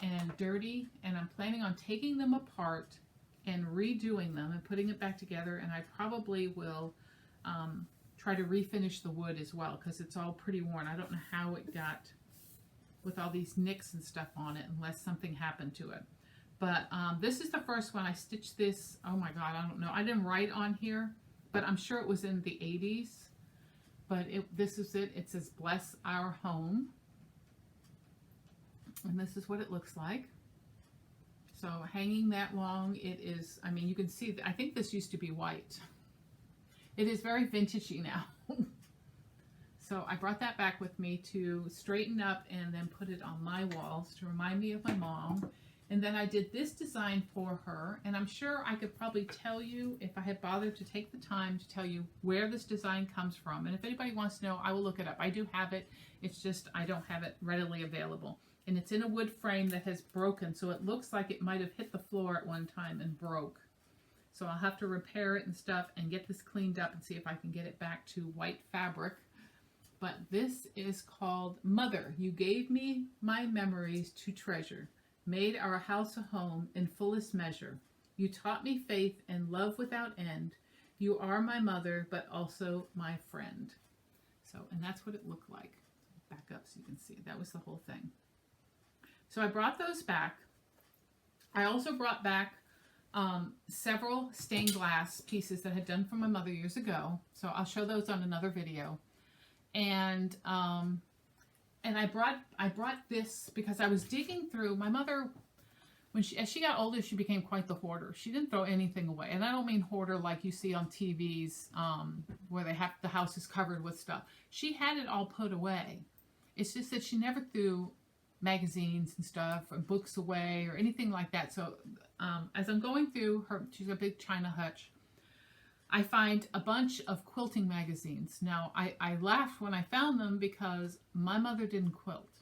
and dirty, and I'm planning on taking them apart and redoing them and putting it back together, and I probably will try to refinish the wood as well, because it's all pretty worn. I don't know how it got with all these nicks and stuff on it unless something happened to it. But this is the first one. I stitched this, oh my god, I don't know. I didn't write on here, but I'm sure it was in the 80s. But this is it. It says, "Bless our home." And this is what it looks like. So hanging that long, it is, I mean, you can see, I think this used to be white. It is very vintagey now. So I brought that back with me to straighten up and then put it on my walls to remind me of my mom. And then I did this design for her, and I'm sure I could probably tell you, if I had bothered to take the time to tell you where this design comes from. And if anybody wants to know, I will look it up. I do have it. It's just I don't have it readily available. And it's in a wood frame that has broken, so it looks like it might have hit the floor at one time and broke. So I'll have to repair it and stuff and get this cleaned up and see if I can get it back to white fabric. But this is called "Mother, You Gave Me My Memories to Treasure. Made our house a home in fullest measure. You taught me faith and love without end. You are my mother, but also my friend." So, and that's what it looked like. Back up so you can see. That was the whole thing. So I brought those back. I also brought back several stained glass pieces that I had done for my mother years ago. So I'll show those on another video. And I brought this because I was digging through. My mother, as she got older, she became quite the hoarder. She didn't throw anything away. And I don't mean hoarder like you see on TVs where the house is covered with stuff. She had it all put away. It's just that she never threw magazines and stuff or books away or anything like that. So as I'm going through her, she's a big china hutch, I find a bunch of quilting magazines. Now, I laughed when I found them because my mother didn't quilt.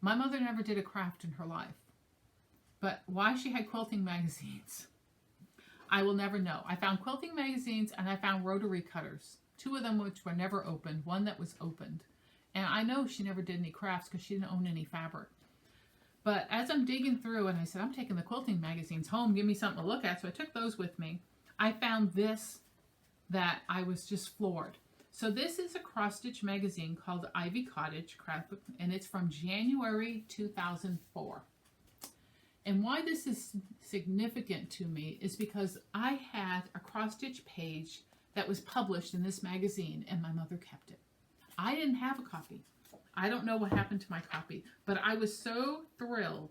My mother never did a craft in her life. But why she had quilting magazines, I will never know. I found quilting magazines and I found rotary cutters. 2 of them which were never opened, 1 that was opened. And I know she never did any crafts because she didn't own any fabric. But as I'm digging through, and I said, I'm taking the quilting magazines home, give me something to look at. So I took those with me. I found this that I was just floored. So this is a cross-stitch magazine called Ivy Cottage Craft Book, and it's from January 2004. And why this is significant to me is because I had a cross-stitch page that was published in this magazine, and my mother kept it. I didn't have a copy. I don't know what happened to my copy, but I was so thrilled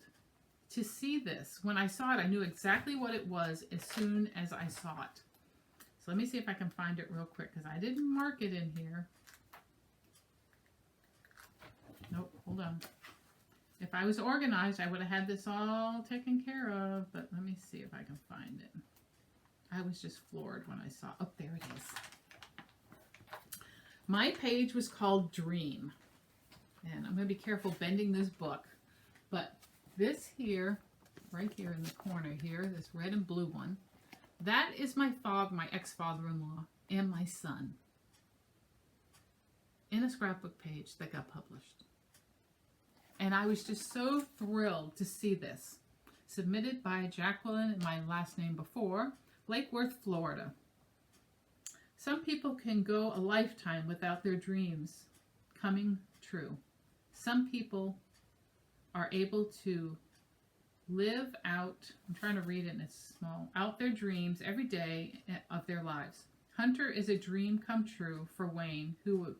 to see this. When I saw it, I knew exactly what it was as soon as I saw it. So let me see if I can find it real quick, because I didn't mark it in here. Nope, hold on. If I was organized, I would have had this all taken care of, but let me see if I can find it. I was just floored when I saw, oh, there it is. My page was called Dream. And I'm going to be careful bending this book. But this here, right here in the corner here, this red and blue one, that is my father, my ex-father-in-law, and my son. In a scrapbook page that got published. And I was just so thrilled to see this. Submitted by Jacqueline, and my last name before, Lake Worth, Florida. Some people can go a lifetime without their dreams coming true. Some people are able to live out, I'm trying to read it in it's small, out their dreams every day of their lives. Hunter is a dream come true for Wayne, who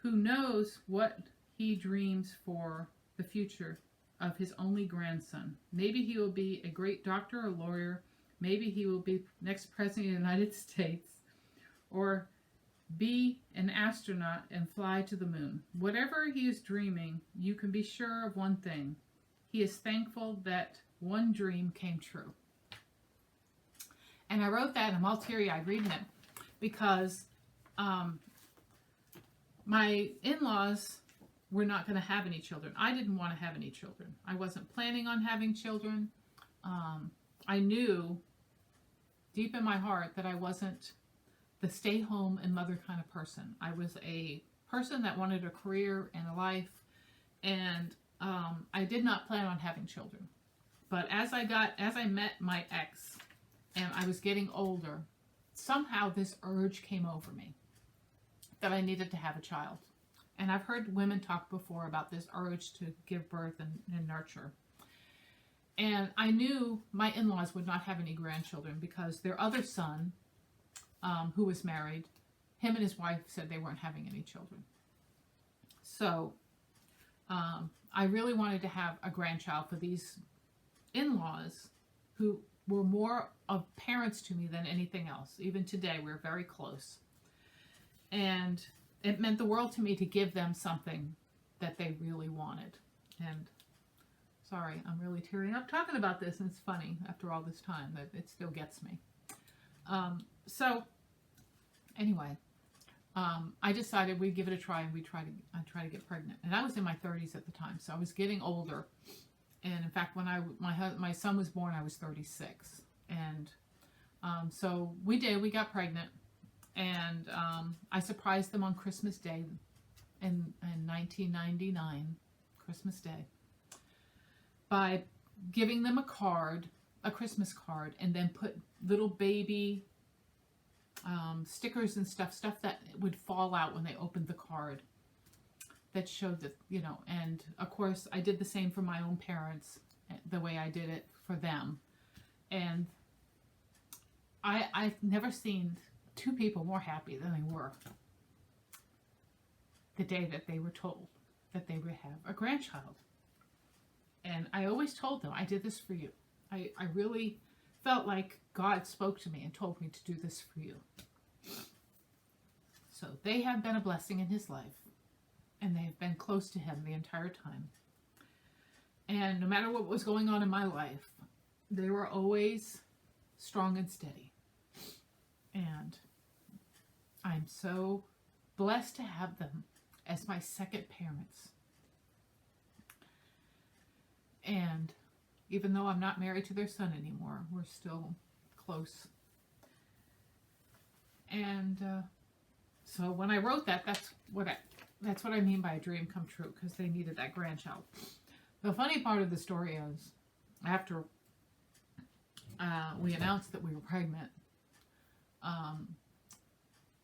knows what he dreams for the future of his only grandson. Maybe he will be a great doctor or lawyer. Maybe he will be next president of the United States, or be an astronaut and fly to the moon. Whatever he is dreaming, you can be sure of one thing. He is thankful that one dream came true. And I wrote that, and I'm all teary-eyed reading it, because my in-laws were not going to have any children. I didn't want to have any children. I wasn't planning on having children. I knew deep in my heart that I wasn't the stay-home and mother kind of person. I was a person that wanted a career and a life, and I did not plan on having children. But as I met my ex, and I was getting older, somehow this urge came over me that I needed to have a child. And I've heard women talk before about this urge to give birth and nurture. And I knew my in-laws would not have any grandchildren because their other son, who was married, him and his wife said they weren't having any children. So I really wanted to have a grandchild for these in-laws who were more of parents to me than anything else. Even today, we're very close. And it meant the world to me to give them something that they really wanted. And sorry, I'm really tearing up talking about this, and it's funny after all this time that it still gets me. So anyway, I decided we'd give it a try, and I'd try to get pregnant. And I was in my 30s at the time, so I was getting older. And in fact, when my son was born, I was 36. And so we got pregnant. And I surprised them on Christmas Day in 1999, Christmas Day, by giving them a Christmas card, and then put little baby stickers and stuff that would fall out when they opened the card that showed that, and of course I did the same for my own parents, the way I did it for them. And I've never seen two people more happy than they were the day that they were told that they would have a grandchild. And I always told them, I did this for you. I really felt like God spoke to me and told me to do this for you. So they have been a blessing in his life, and they've been close to him the entire time. And no matter what was going on in my life, they were always strong and steady. And I'm so blessed to have them as my second parents. And even though I'm not married to their son anymore, we're still close. And so when I wrote that, that's what I mean by a dream come true, because they needed that grandchild. The funny part of the story is, after we announced that we were pregnant,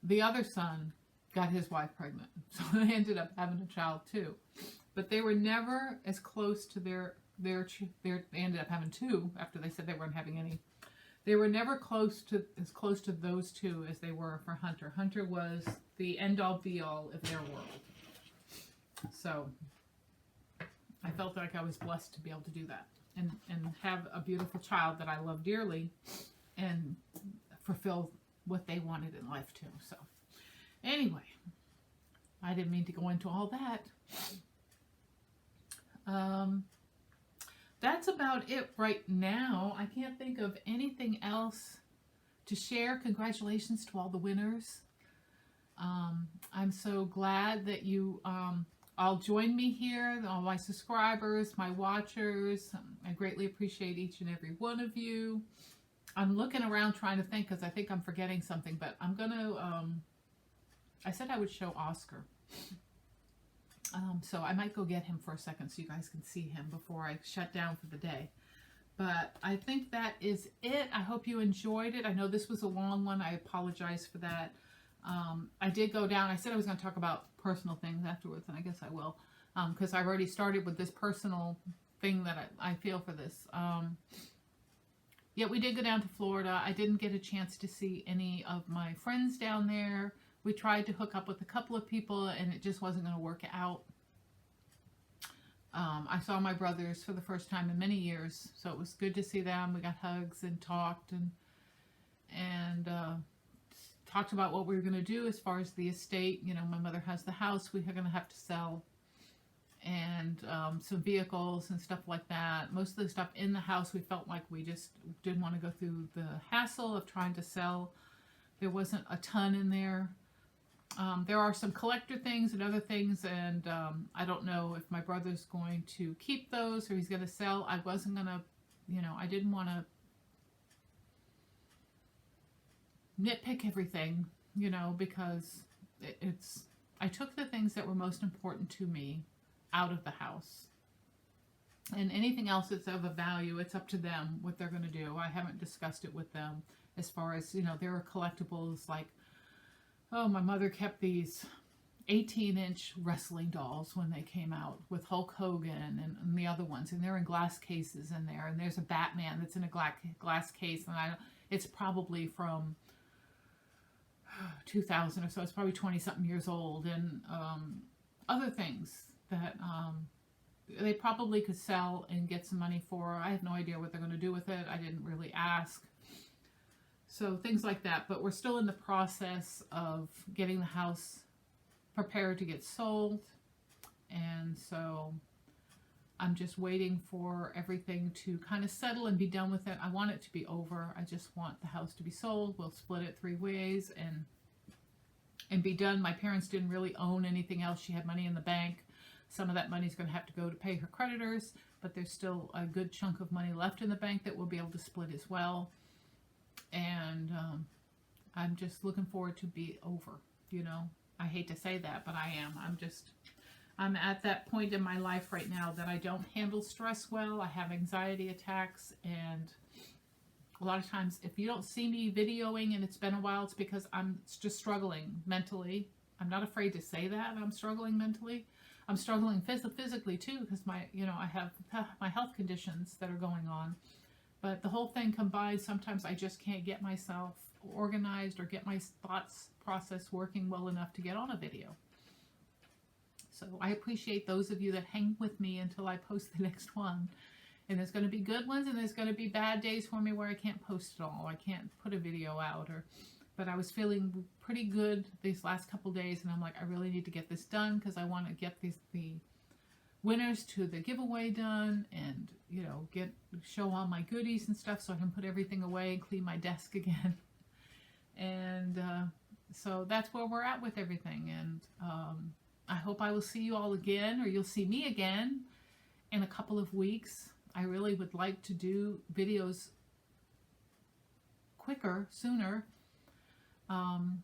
the other son got his wife pregnant. So they ended up having a child too. But they were never as close to they ended up having two after they said they weren't having any. They were never close to those two as they were for Hunter. Hunter was the end-all be-all of their world. So I felt like I was blessed to be able to do that and have a beautiful child that I love dearly and fulfill what they wanted in life too. So anyway, I didn't mean to go into all that. That's about it right now. I can't think of anything else to share. Congratulations to all the winners. I'm so glad that you all joined me here, all my subscribers, my watchers. I greatly appreciate each and every one of you. I'm looking around trying to think because I think I'm forgetting something, but I'm going to, I said I would show Oscar. So I might go get him for a second so you guys can see him before I shut down for the day. But I think that is it. I hope you enjoyed it. I know this was a long one. I apologize for that. I did go down. I said I was going to talk about personal things afterwards, and I guess I will. Because I've already started with this personal thing that I feel for this. Yeah, we did go down to Florida. I didn't get a chance to see any of my friends down there. We tried to hook up with a couple of people, and it just wasn't going to work out. I saw my brothers for the first time in many years, so it was good to see them. We got hugs and talked and talked about what we were going to do as far as the estate. You know, my mother has the house we are going to have to sell, and some vehicles and stuff like that. Most of the stuff in the house, we felt like we just didn't want to go through the hassle of trying to sell. There wasn't a ton in there. There are some collector things and other things, and I don't know if my brother's going to keep those or he's going to sell. I wasn't going to, you know, I didn't want to nitpick everything, you know, because I took the things that were most important to me out of the house. And anything else that's of a value, it's up to them what they're going to do. I haven't discussed it with them as far as, you know, there are collectibles like, oh, my mother kept these 18-inch wrestling dolls when they came out with Hulk Hogan and the other ones, and they're in glass cases in there, and there's a Batman that's in a glass case, and it's probably from 2000 or so. It's probably 20-something years old, and other things that they probably could sell and get some money for. I have no idea what they're going to do with it. I didn't really ask. So things like that, but we're still in the process of getting the house prepared to get sold, and so I'm just waiting for everything to kind of settle and be done with it. I want it to be over. I just want the house to be sold. We'll split it 3 ways and be done. My parents didn't really own anything else. She had money in the bank. Some of that money is going to have to go to pay her creditors, but there's still a good chunk of money left in the bank that we'll be able to split as well. And I'm just looking forward to be over, you know. I hate to say that, but I am. I'm at that point in my life right now that I don't handle stress well. I have anxiety attacks, and a lot of times if you don't see me videoing and it's been a while, it's because I'm just struggling mentally. I'm not afraid to say that I'm struggling mentally. I'm struggling physically too, because I have my health conditions that are going on. But the whole thing combined, sometimes I just can't get myself organized or get my thoughts process working well enough to get on a video. So I appreciate those of you that hang with me until I post the next one. And there's going to be good ones, and there's going to be bad days for me where I can't post at all. I can't put a video out. But I was feeling pretty good these last couple days, and I'm like, I really need to get this done because I want to get the winners to the giveaway done, and you know, show all my goodies and stuff so I can put everything away and clean my desk again. And so that's where we're at with everything. And I hope I will see you all again, or you'll see me again in a couple of weeks. I really would like to do videos sooner. I'll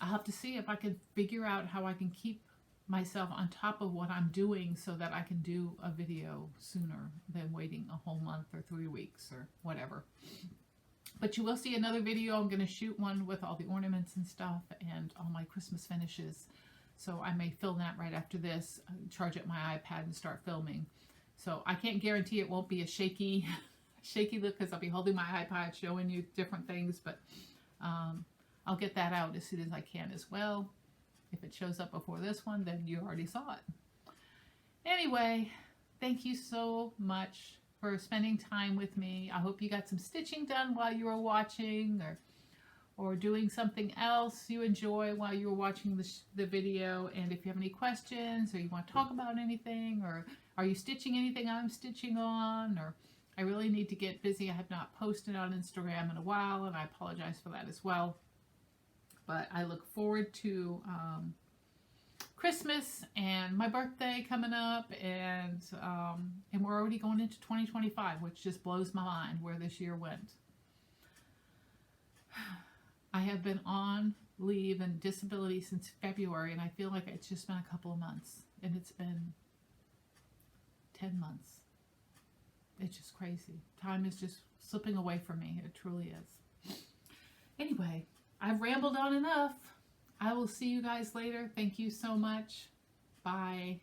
have to see if I can figure out how I can keep myself on top of what I'm doing so that I can do a video sooner than waiting a whole month or 3 weeks or whatever. But you will see another video. I'm going to shoot one with all the ornaments and stuff and all my Christmas finishes. So I may film that right after this, charge up my iPad and start filming. So I can't guarantee it won't be a shaky shaky look because I'll be holding my iPod showing you different things, but I'll get that out as soon as I can as well. If it shows up before this one, then you already saw it. Anyway, thank you so much for spending time with me. I hope you got some stitching done while you were watching, or doing something else you enjoy while you were watching the video. And if you have any questions, or you want to talk about anything, or are you stitching anything I'm stitching on, or I really need to get busy. I have not posted on Instagram in a while, and I apologize for that as well. But I look forward to Christmas and my birthday coming up, and we're already going into 2025, which just blows my mind where this year went. I have been on leave and disability since February, and I feel like it's just been a couple of months, and it's been 10 months. It's just crazy. Time is just slipping away from me. It truly is. Anyway, I've rambled on enough. I will see you guys later. Thank you so much. Bye.